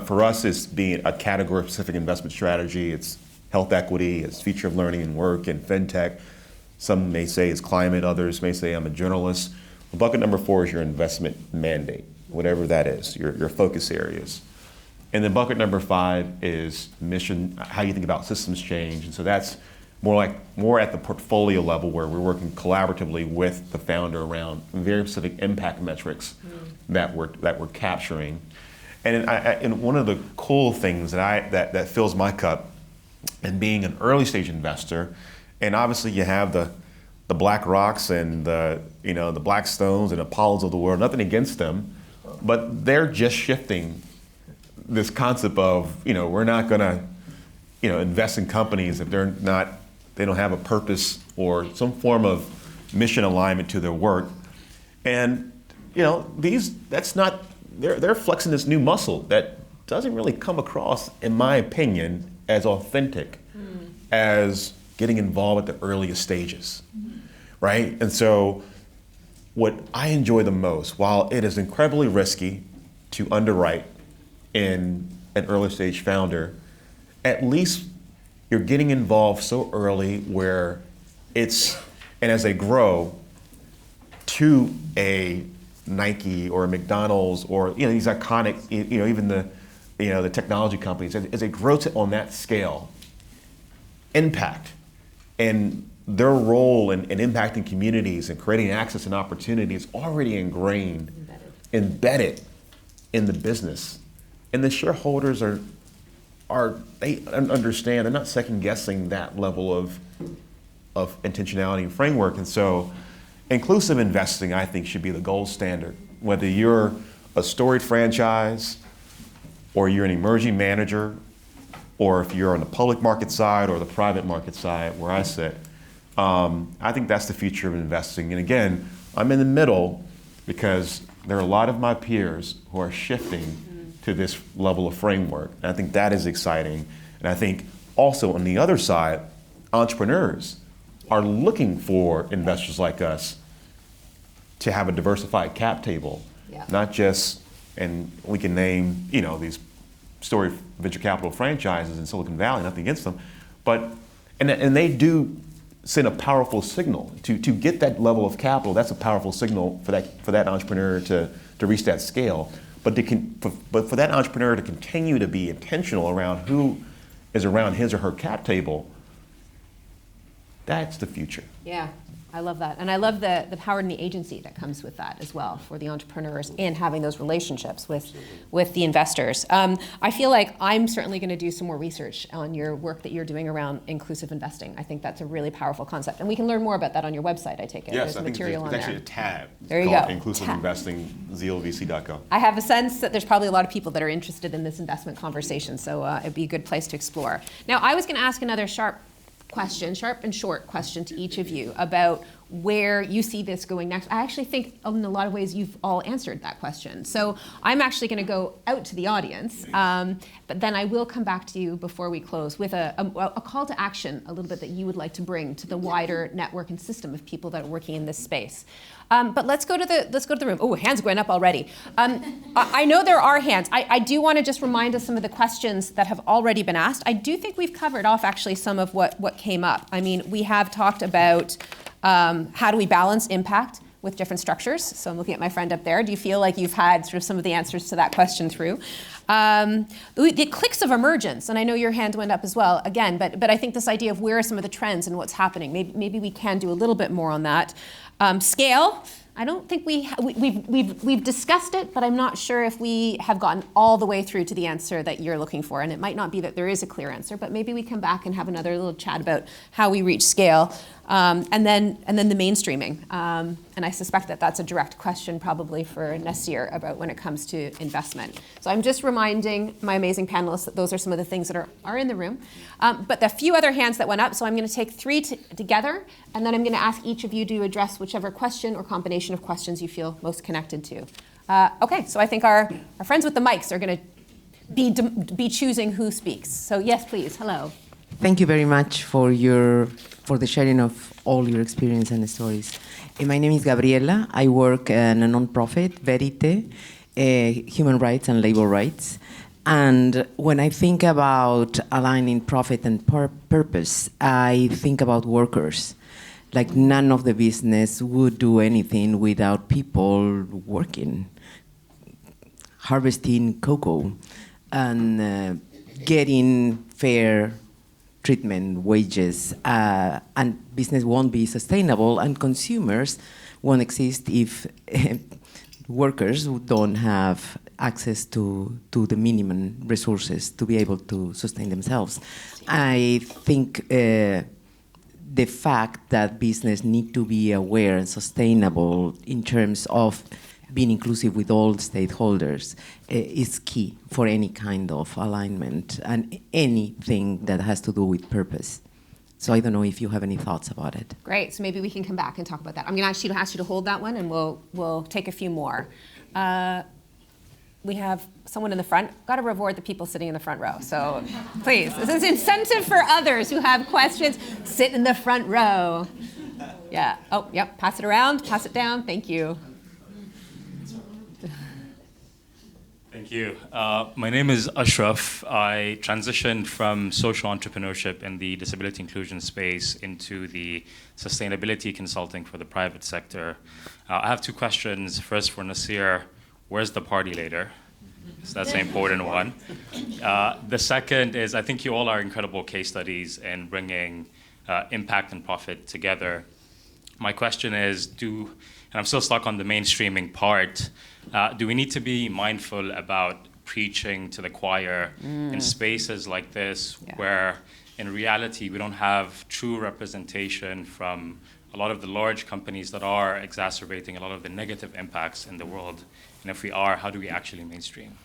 For us, it's being a category-specific investment strategy. It's health equity, it's future of learning and work, and fintech. Some may say it's climate, others may say I'm a journalist. Bucket number 4 is your investment mandate, whatever that is, your focus areas. And then bucket number 5 is mission, how you think about systems change. And so that's more at the portfolio level, where we're working collaboratively with the founder around very specific impact metrics that we're capturing. And one of the cool things that fills my cup, and being an early stage investor, and obviously you have the Black Rocks and the Blackstones and Apollos of the world, nothing against them, but they're just shifting this concept of, we're not gonna, invest in companies if they don't have a purpose or some form of mission alignment to their work. And, they're flexing this new muscle that doesn't really come across, in my opinion, as authentic as getting involved at the earliest stages, right? And so what I enjoy the most, while it is incredibly risky to underwrite in an early stage founder, at least you're getting involved so early where and as they grow to a Nike or a McDonald's or these iconic, even the technology companies, as they grow on that scale, impact and their role in impacting communities and creating access and opportunity is already embedded in the business. And the shareholders they understand, they're not second guessing that level of intentionality and framework. And so inclusive investing, I think, should be the gold standard. Whether you're a storied franchise or you're an emerging manager, or if you're on the public market side or the private market side where I sit, I think that's the future of investing. And again, I'm in the middle because there are a lot of my peers who are shifting to this level of framework. And I think that is exciting. And I think also on the other side, entrepreneurs are looking for investors like us to have a diversified cap table, not just, and we can name, these storied venture capital franchises in Silicon Valley, nothing against them, but, and they do send a powerful signal. To get that level of capital, that's a powerful signal for that entrepreneur to reach that scale. But for that entrepreneur to continue to be intentional around who is around his or her cap table, that's the future. Yeah, I love that. And I love the power and the agency that comes with that as well for the entrepreneurs and having those relationships with the investors. I feel like I'm certainly going to do some more research on your work that you're doing around inclusive investing. I think that's a really powerful concept. And we can learn more about that on your website, I take it. Yes, there's I think material it's on actually there. a tab. There you called go. Inclusive Investing, zealvc.com. I have a sense that there's probably a lot of people that are interested in this investment conversation, so it'd be a good place to explore. Now, I was going to ask another sharp and short question to each of you about where you see this going next. I actually think in a lot of ways you've all answered that question. So I'm actually going to go out to the audience, but then I will come back to you before we close with a call to action a little bit that you would like to bring to the wider network and system of people that are working in this space. But let's go to the room. Oh, hands going up already. I know there are hands. I do want to just remind us some of the questions that have already been asked. I do think we've covered off actually some of what came up. I mean, we have talked about how do we balance impact with different structures. So I'm looking at my friend up there. Do you feel like you've had sort of some of the answers to that question through? The clicks of emergence, and I know your hand went up as well, again, but I think this idea of where are some of the trends and what's happening, maybe we can do a little bit more on that. Scale, I don't think we've discussed it, but I'm not sure if we have gotten all the way through to the answer that you're looking for. And it might not be that there is a clear answer, but maybe we come back and have another little chat about how we reach scale. And then the mainstreaming. And I suspect that that's a direct question probably for Nasir about when it comes to investment. So I'm just reminding my amazing panelists that those are some of the things that are in the room. But the few other hands that went up, so I'm going to take three together, and then I'm going to ask each of you to address whichever question or combination of questions you feel most connected to. Okay, so I think our friends with the mics are going to be choosing who speaks. So yes, please, hello. Thank you very much for the sharing of all your experience and stories. My name is Gabriela. I work in a nonprofit, Verite, Human Rights and Labor Rights. And when I think about aligning profit and purpose, I think about workers. Like none of the business would do anything without people working, harvesting cocoa, and getting fair treatment, wages, and business won't be sustainable, and consumers won't exist if workers don't have access to the minimum resources to be able to sustain themselves. I think the fact that business need to be aware and sustainable in terms of being inclusive with all stakeholders is key for any kind of alignment and anything that has to do with purpose. So I don't know if you have any thoughts about it. Great, so maybe we can come back and talk about that. I'm going to actually ask you to hold that one, and we'll take a few more. We have someone in the front. Got to reward the people sitting in the front row. So please, this is incentive for others who have questions. Sit in the front row. Yeah. Oh, yep. Pass it around. Pass it down. Thank you. Thank you. My name is Ashraf. I transitioned from social entrepreneurship in the disability inclusion space into the sustainability consulting for the private sector. I have two questions. First for Nasir, where's the party later? So that's an important one. The second is, I think you all are incredible case studies in bringing impact and profit together. My question is, and I'm still stuck on the mainstreaming part, do we need to be mindful about preaching to the choir in spaces like this where in reality we don't have true representation from a lot of the large companies that are exacerbating a lot of the negative impacts in the world? And if we are, how do we actually mainstream?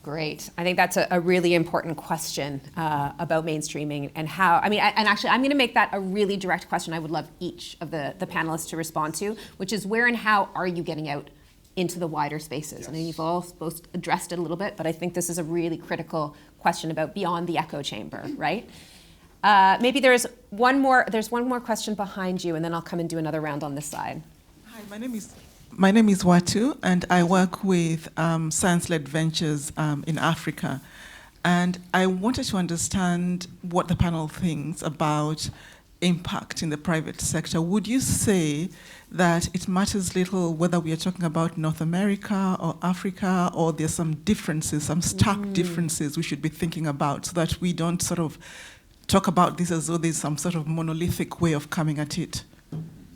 Great. I think that's a really important question about mainstreaming and how, and actually I'm going to make that a really direct question I would love each of the panelists to respond to, which is where and how are you getting out into the wider spaces? Yes. I know you've all both addressed it a little bit, but I think this is a really critical question about beyond the echo chamber, right? Maybe there's one more question behind you, and then I'll come and do another round on this side. Hi, my name is Watu, and I work with science-led ventures in Africa. And I wanted to understand what the panel thinks about impact in the private sector. Would you say that it matters little whether we are talking about North America or Africa, or there's some differences, some stark differences we should be thinking about, so that we don't sort of talk about this as though there's some sort of monolithic way of coming at it?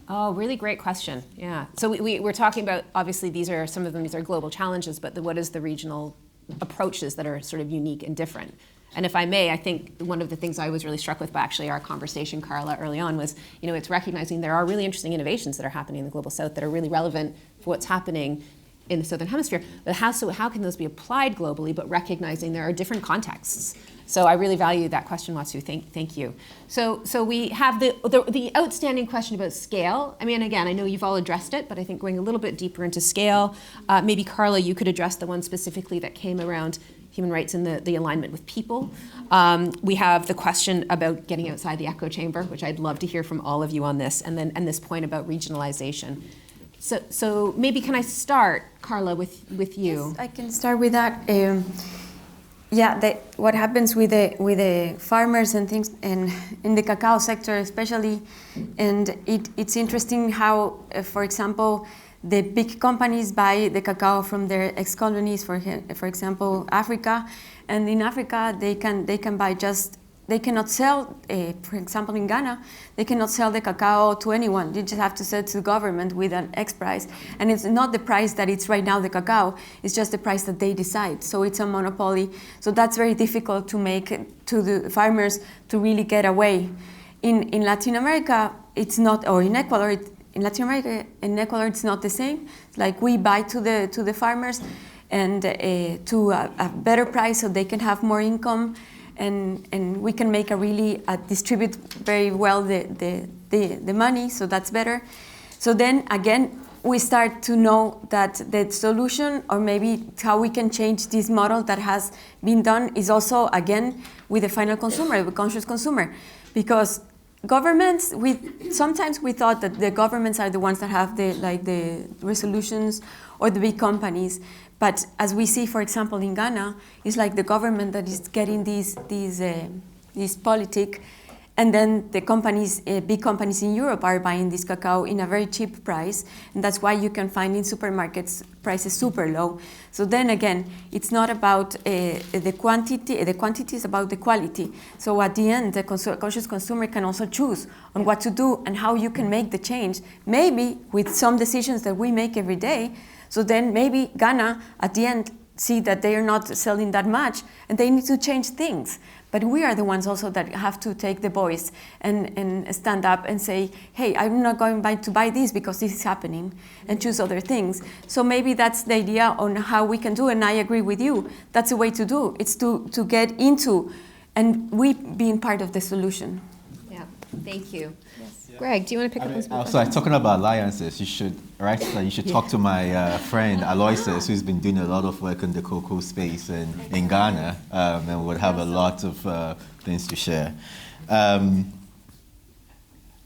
Oh, really great question. Yeah. So we're talking about, obviously, some of these are global challenges, but what is the regional approaches that are sort of unique and different? And if I may, I think one of the things I was really struck with by actually our conversation, Carla, early on was, it's recognizing there are really interesting innovations that are happening in the Global South that are really relevant for what's happening in the Southern Hemisphere, but how can those be applied globally, but recognizing there are different contexts? So I really value that question, Watsu. Thank you. So we have the outstanding question about scale. I mean, again, I know you've all addressed it, but I think going a little bit deeper into scale, maybe Carla, you could address the one specifically that came around human rights and the alignment with people. We have the question about getting outside the echo chamber, which I'd love to hear from all of you on this, and this point about regionalization. So maybe can I start, Carla, with you? Yes, I can start with that. What happens with the farmers and things, and in the cacao sector especially, and it's interesting how, for example, the big companies buy the cacao from their ex-colonies, for example, Africa, and in Africa they can buy they cannot sell, for example, in Ghana, they cannot sell the cacao to anyone. You just have to sell it to the government with an X price. And it's not the price that it's right now, the cacao, it's just the price that they decide. So it's a monopoly. So that's very difficult to make to the farmers to really get away. In Latin America, it's not, or in Ecuador, in Latin America, in Ecuador, it's not the same. Like we buy to the farmers and to a better price so they can have more income. And we can make distribute very well the money, so that's better. So then again, we start to know that the solution, or maybe how we can change this model that has been done, is also again with the final consumer, the conscious consumer, because governments, sometimes we thought that the governments are the ones that have the resolutions, or the big companies. But as we see, for example, in Ghana, it's like the government that is getting these politic, and then the companies, big companies in Europe are buying this cacao in a very cheap price, and that's why you can find in supermarkets prices super low. So then again, it's not about the quantity is about the quality. So at the end, the conscious consumer can also choose on what to do and how you can make the change, maybe with some decisions that we make every day. So then maybe Ghana, at the end, see that they are not selling that much, and they need to change things. But we are the ones also that have to take the voice and stand up and say, hey, I'm not going to buy this because this is happening, and choose other things. So maybe that's the idea on how we can do, and I agree with you. That's the way to do. It's to get into, and we being part of the solution. Yeah, thank you. Greg, do you want to pick up on some So talking about alliances, you should talk to my friend Aloysius, who's been doing a lot of work in the cocoa space in Ghana, and would have a lot of things to share.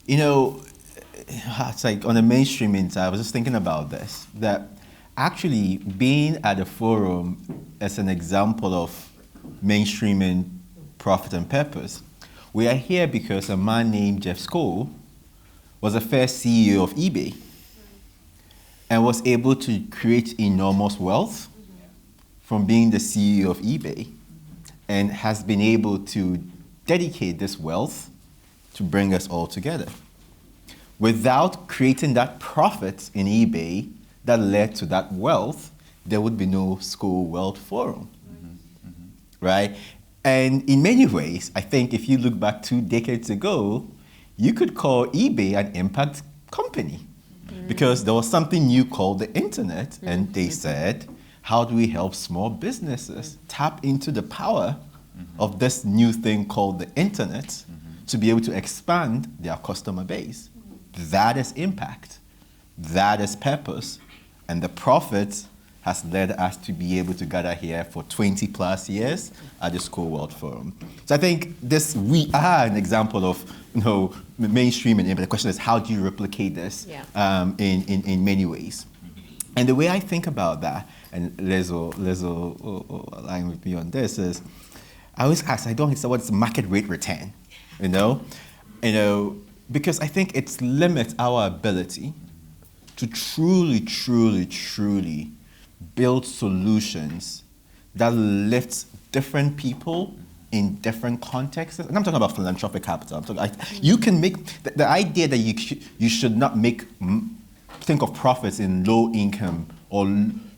It's like on the mainstreaming side, I was just thinking about this, that actually being at a forum as an example of mainstreaming profit and purpose. We are here because a man named Jeff Skoll was the first CEO of eBay and was able to create enormous wealth from being the CEO of eBay, and has been able to dedicate this wealth to bring us all together. Without creating that profit in eBay that led to that wealth, there would be no Skoll World Forum, right? And in many ways, I think if you look back 2 decades ago, you could call eBay an impact company, because there was something new called the internet, and they said, how do we help small businesses tap into the power of this new thing called the internet to be able to expand their customer base? That is impact. That is purpose. And the profit has led us to be able to gather here for 20 plus years at the Skoll World Forum. So I think we are an example of mainstreaming, but the question is, how do you replicate this in many ways? And the way I think about that, and Liz will align with me on this, is I always ask, I don't understand what's market rate return, because I think it limits our ability to truly build solutions that lift different people in different contexts. And I'm talking about philanthropic capital. You can make the idea that you should not think of profits in low income or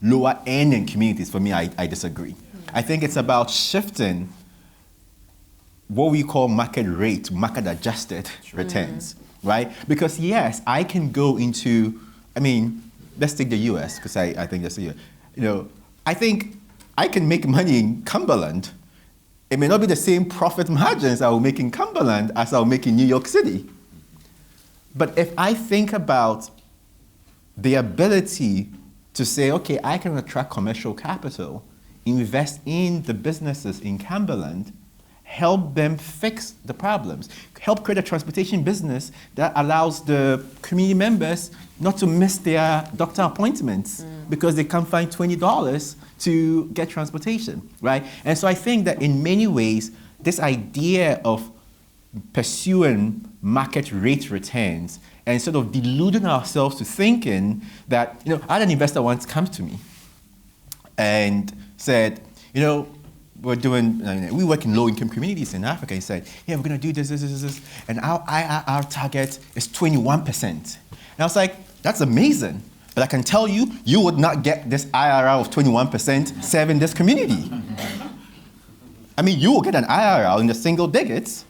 lower earning communities. For me, I disagree. I think it's about shifting what we call market rate, market adjusted returns, right? Because yes, I can go into, let's take the US, because I think that's the, I think I can make money in Cumberland. It may not be the same profit margins I will make in Cumberland as I will make in New York City. But if I think about the ability to say, okay, I can attract commercial capital, invest in the businesses in Cumberland, help them fix the problems, help create a transportation business that allows the community members not to miss their doctor appointments because they can't find $20 to get transportation, right? And so I think that in many ways, this idea of pursuing market rate returns and sort of deluding ourselves to thinking that, I had an investor once come to me and said, we work in low-income communities in Africa. He said, yeah, we're going to do this, and our IRR target is 21%. And I was like, that's amazing. But I can tell you, you would not get this IRR of 21% serving this community. I mean, you will get an IRR in the single digits,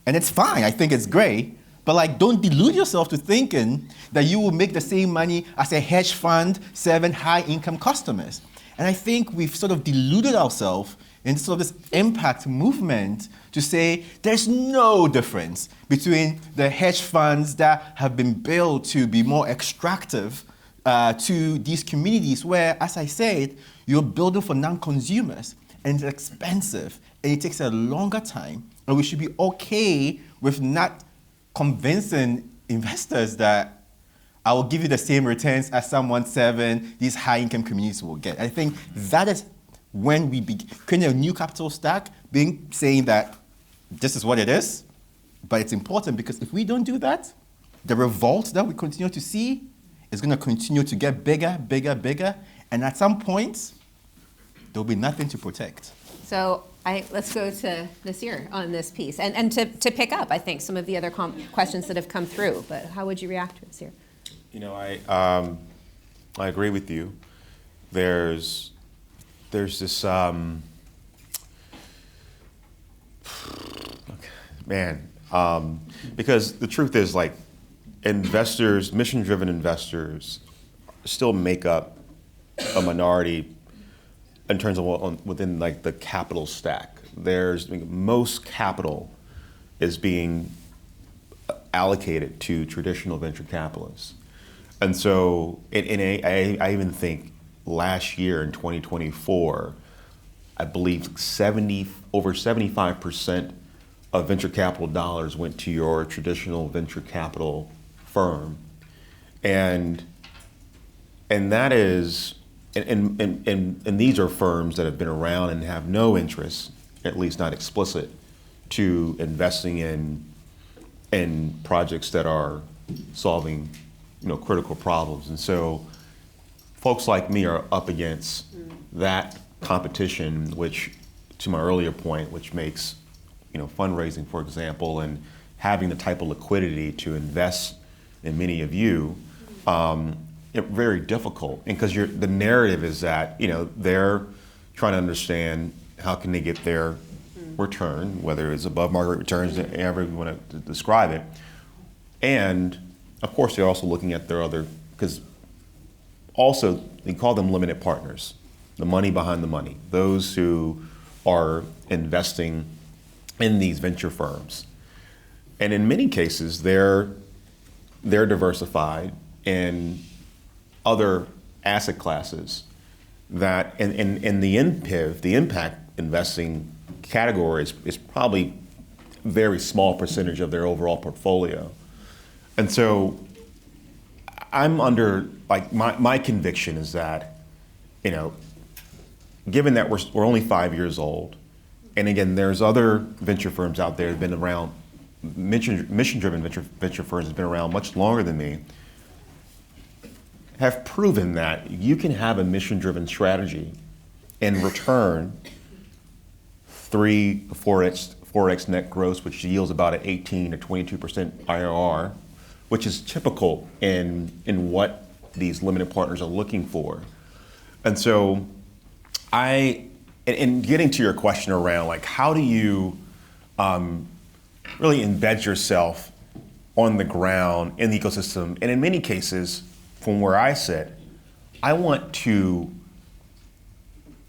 and it's fine. I think it's great. But don't delude yourself to thinking that you will make the same money as a hedge fund serving high-income customers. And I think we've sort of deluded ourselves in sort of this impact movement to say there's no difference between the hedge funds that have been built to be more extractive to these communities where, as I said, you're building for non-consumers, and it's expensive, and it takes a longer time, and we should be okay with not convincing investors that I will give you the same returns as someone serving these high-income communities will get. I think that is when we begin creating a new capital stack, saying that this is what it is, but it's important because if we don't do that, the revolt that we continue to see is going to continue to get bigger, bigger, bigger, and at some point, there'll be nothing to protect. So let's go to Nasir on this piece, and to pick up, I think, some of the other questions that have come through, but how would you react to it, Nasir? I agree with you. There's this because the truth is, investors, mission-driven investors, still make up a minority in terms of within the capital stack. Most capital is being allocated to traditional venture capitalists. And so, I even think last year in 2024, I believe over 75% of venture capital dollars went to your traditional venture capital firm, and that is, and these are firms that have been around and have no interest, at least not explicit, to investing in projects that are solving critical problems. And so folks like me are up against that competition, which, to my earlier point, which makes fundraising, for example, and having the type of liquidity to invest in many of you, very difficult. And because the narrative is that they're trying to understand how can they get their return, whether it's above market returns, however you want to describe it. And of course, they're also looking at their other, because also they call them limited partners, the money behind the money, those who are investing in these venture firms. And in many cases, they're diversified in other asset classes that, and the NPIV, the impact investing category is probably a very small percentage of their overall portfolio. And so I'm under, my conviction is that, given that we're only 5 years old, and again, there's other venture firms out there that have been around, mission-driven venture firms have been around much longer than me, have proven that you can have a mission-driven strategy and return 4x net gross, which yields about an 18 to 22% IRR, which is typical in what these limited partners are looking for. And so in getting to your question around how do you really embed yourself on the ground in the ecosystem, and in many cases, from where I sit, I want to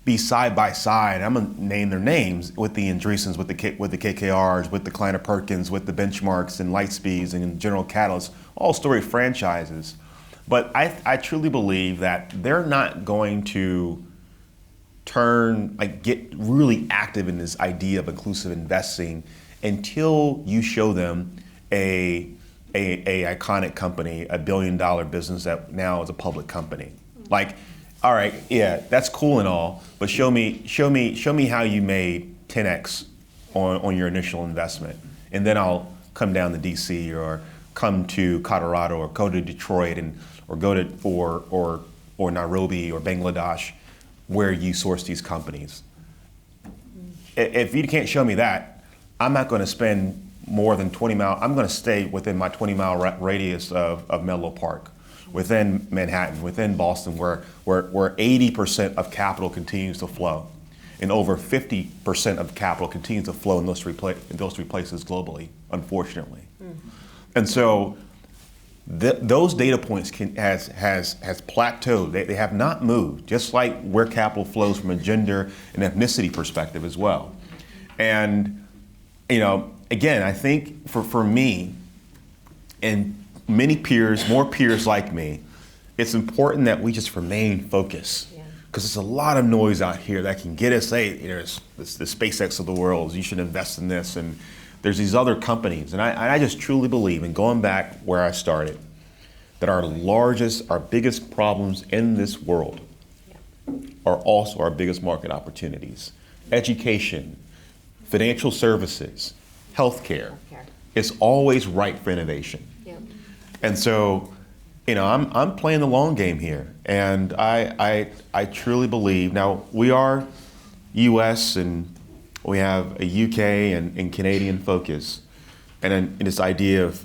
be side by side. I'm gonna name their names with the Andreessens, with the KKRs, with the Kleiner Perkins, with the Benchmarks and Lightspeeds and General Catalyst, all storied franchises. But I truly believe that they're not going to get really active in this idea of inclusive investing until you show them a iconic company, a $1 billion business that now is a public company. Like, all right, yeah, that's cool and all, but show me how you made 10x on your initial investment, and then I'll come down to DC or come to Colorado or go to Detroit or go to or Nairobi or Bangladesh, where you source these companies. If you can't show me that, I'm not going to spend more than 20 miles. I'm going to stay within my 20-mile radius of Menlo Park, within Manhattan, within Boston, where 80% of capital continues to flow, and over 50% of capital continues to flow in those three places globally, unfortunately. And so those data points has plateaued. They have not moved, just like where capital flows from a gender and ethnicity perspective as well. And again, I think for me and many peers, more peers like me, it's important that we just remain focused, because there's a lot of noise out here that can get us, hey, there's the SpaceX of the world, you should invest in this, and there's these other companies. And I just truly believe, and going back where I started, that our biggest problems in this world are also our biggest market opportunities. Education, financial services, healthcare. It's always ripe for innovation. And so, I'm playing the long game here, and I truly believe. Now, we are U.S. and we have a U.K. and Canadian focus, and then this idea of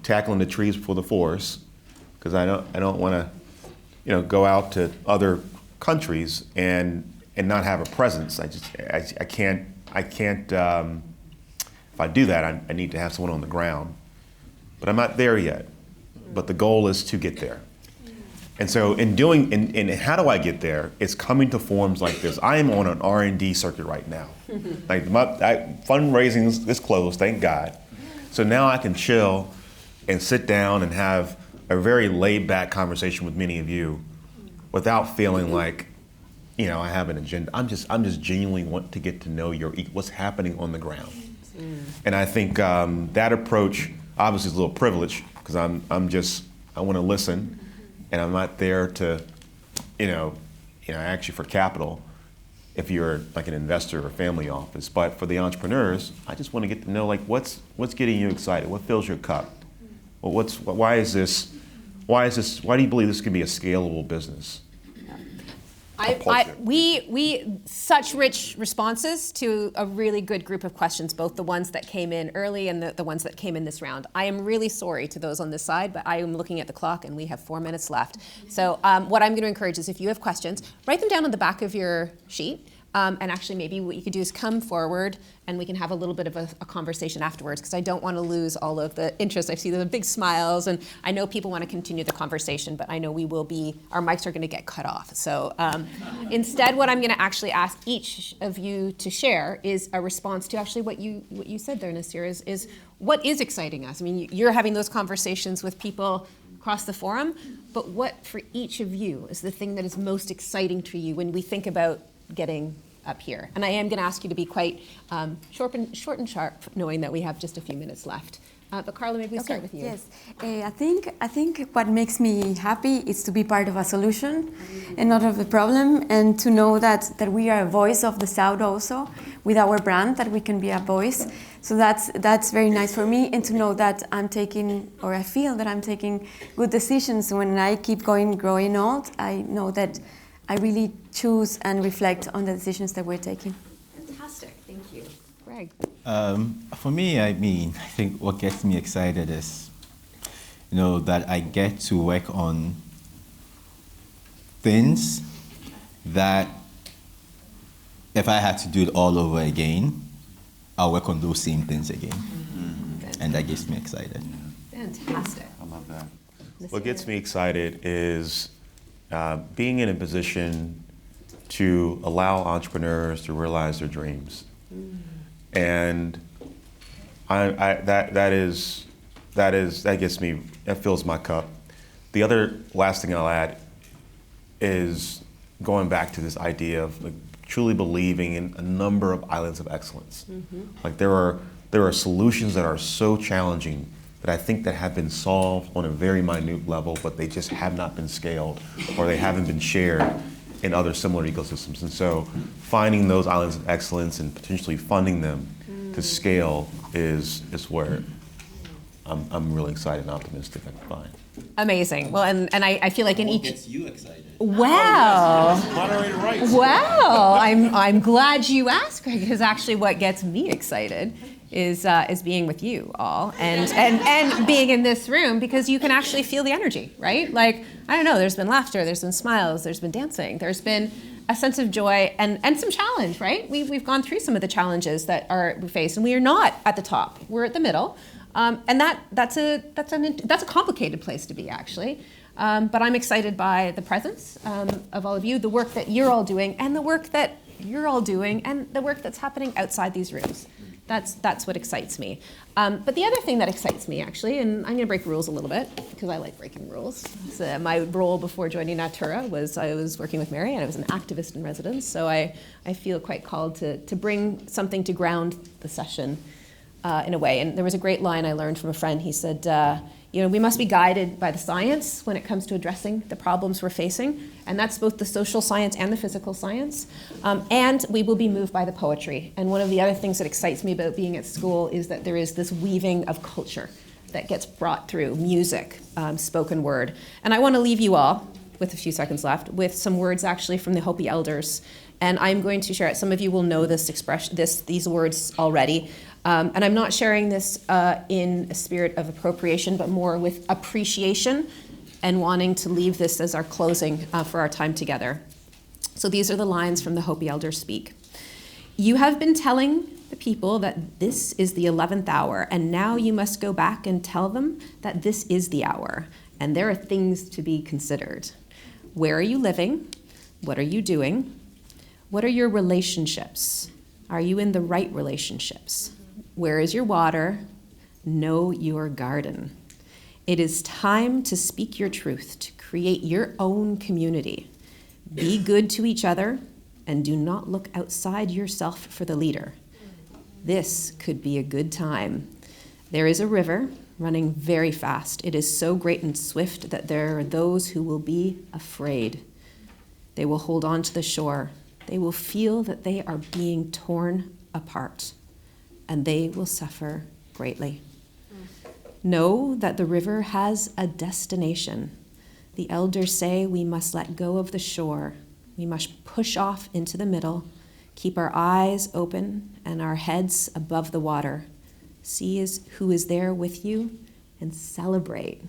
tackling the trees before the forest, because I don't want to go out to other countries and not have a presence. I can't. If I do that, I need to have someone on the ground, but I'm not there yet. But the goal is to get there. And so and how do I get there? It's coming to forums like this. I am on an R&D circuit right now. Like fundraising is closed, thank God. So now I can chill and sit down and have a very laid back conversation with many of you without feeling like, I have an agenda. I'm just genuinely want to get to know what's happening on the ground. And I think that approach obviously is a little privileged, because I want to listen, and I'm not there to, actually for capital, if you're like an investor or family office. But for the entrepreneurs, I just want to get to know what's getting you excited, what fills your cup, why do you believe this can be a scalable business? We such rich responses to a really good group of questions, both the ones that came in early and the ones that came in this round. I am really sorry to those on this side, but I am looking at the clock and we have 4 minutes left. So what I'm going to encourage is, if you have questions, write them down on the back of your sheet. And actually, maybe what you could do is come forward and we can have a little bit of a conversation afterwards, because I don't want to lose all of the interest. I see the big smiles, and I know people want to continue the conversation, but I know our mics are going to get cut off. So instead, what I'm going to actually ask each of you to share is a response to actually what you said there, Nasir, is what is exciting us? I mean, you're having those conversations with people across the forum, but what for each of you is the thing that is most exciting to you when we think about getting up here? And I am going to ask you to be quite short and sharp, knowing that we have just a few minutes left. But Carla, maybe we start with you. Yes, I think what makes me happy is to be part of a solution and not of the problem, and to know that we are a voice of the South also, with our brand, that we can be a voice. So that's very nice for me, and to know that I feel that I'm taking good decisions when I keep growing old. I know that I really choose and reflect on the decisions that we're taking. Fantastic, thank you. Greg? For me, I think what gets me excited is, that I get to work on things that if I had to do it all over again, I'll work on those same things again. And that gets me excited. Fantastic. I love that. What gets me excited is being in a position to allow entrepreneurs to realize their dreams. And that gets me, that fills my cup. The other last thing I'll add is going back to this idea of like, truly believing in a number of islands of excellence. Like there are solutions that are so challenging that I think that have been solved on a very minute level, but they just have not been scaled or they haven't been shared in other similar ecosystems. And so finding those islands of excellence and potentially funding them to scale is where I'm really excited and optimistic I can find. Amazing. Well, and I feel like in What each. gets you excited? Wow. Moderator rights. Wow. I'm glad you asked, Greg, because actually what gets me excited is being with you all and being in this room, because you can actually feel the energy, right? Like, I don't know, there's been laughter, there's been smiles, there's been dancing, there's been a sense of joy and some challenge, right? We've gone through some of the challenges that we face, and we are not at the top, we're at the middle. And that's a complicated place to be, actually. But I'm excited by the presence of all of you, the work that you're all doing, and the work that you're all doing, and the work that's happening outside these rooms. That's what excites me. But the other thing that excites me, actually, and I'm going to break rules a little bit, because I like breaking rules. So my role before joining Natura was I was working with Mary, and I was an activist in residence. So I feel quite called to bring something to ground the session in a way. And there was a great line I learned from a friend. He said, we must be guided by the science when it comes to addressing the problems we're facing. And that's both the social science and the physical science. And we will be moved by the poetry. And one of the other things that excites me about being at school is that there is this weaving of culture that gets brought through music, spoken word. And I want to leave you all, with a few seconds left, with some words actually from the Hopi elders. And I'm going to share it. Some of you will know this expression, these words already. And I'm not sharing this in a spirit of appropriation, but more with appreciation and wanting to leave this as our closing for our time together. So these are the lines from the Hopi elders speak. You have been telling the people that this is the 11th hour, and now you must go back and tell them that this is the hour, and there are things to be considered. Where are you living? What are you doing? What are your relationships? Are you in the right relationships? Where is your water? Know your garden. It is time to speak your truth, to create your own community. Be good to each other, and do not look outside yourself for the leader. This could be a good time. There is a river running very fast. It is so great and swift that there are those who will be afraid. They will hold on to the shore. They will feel that they are being torn apart, and they will suffer greatly. Know that the river has a destination. The elders say we must let go of the shore. We must push off into the middle, keep our eyes open and our heads above the water. See who is there with you and celebrate.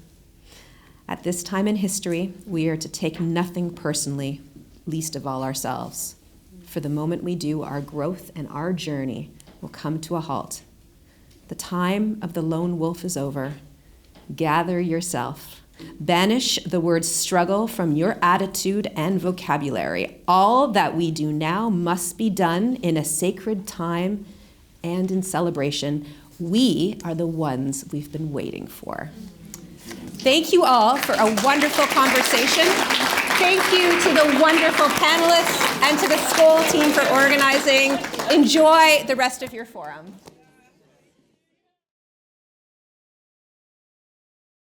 At this time in history, we are to take nothing personally, least of all ourselves. For the moment we do, our growth and our journey will come to a halt. The time of the lone wolf is over. Gather yourself. Banish the word struggle from your attitude and vocabulary. All that we do now must be done in a sacred time and in celebration. We are the ones we've been waiting for. Thank you all for a wonderful conversation. Thank you to the wonderful panelists and to the Skoll team for organizing. Enjoy the rest of your forum.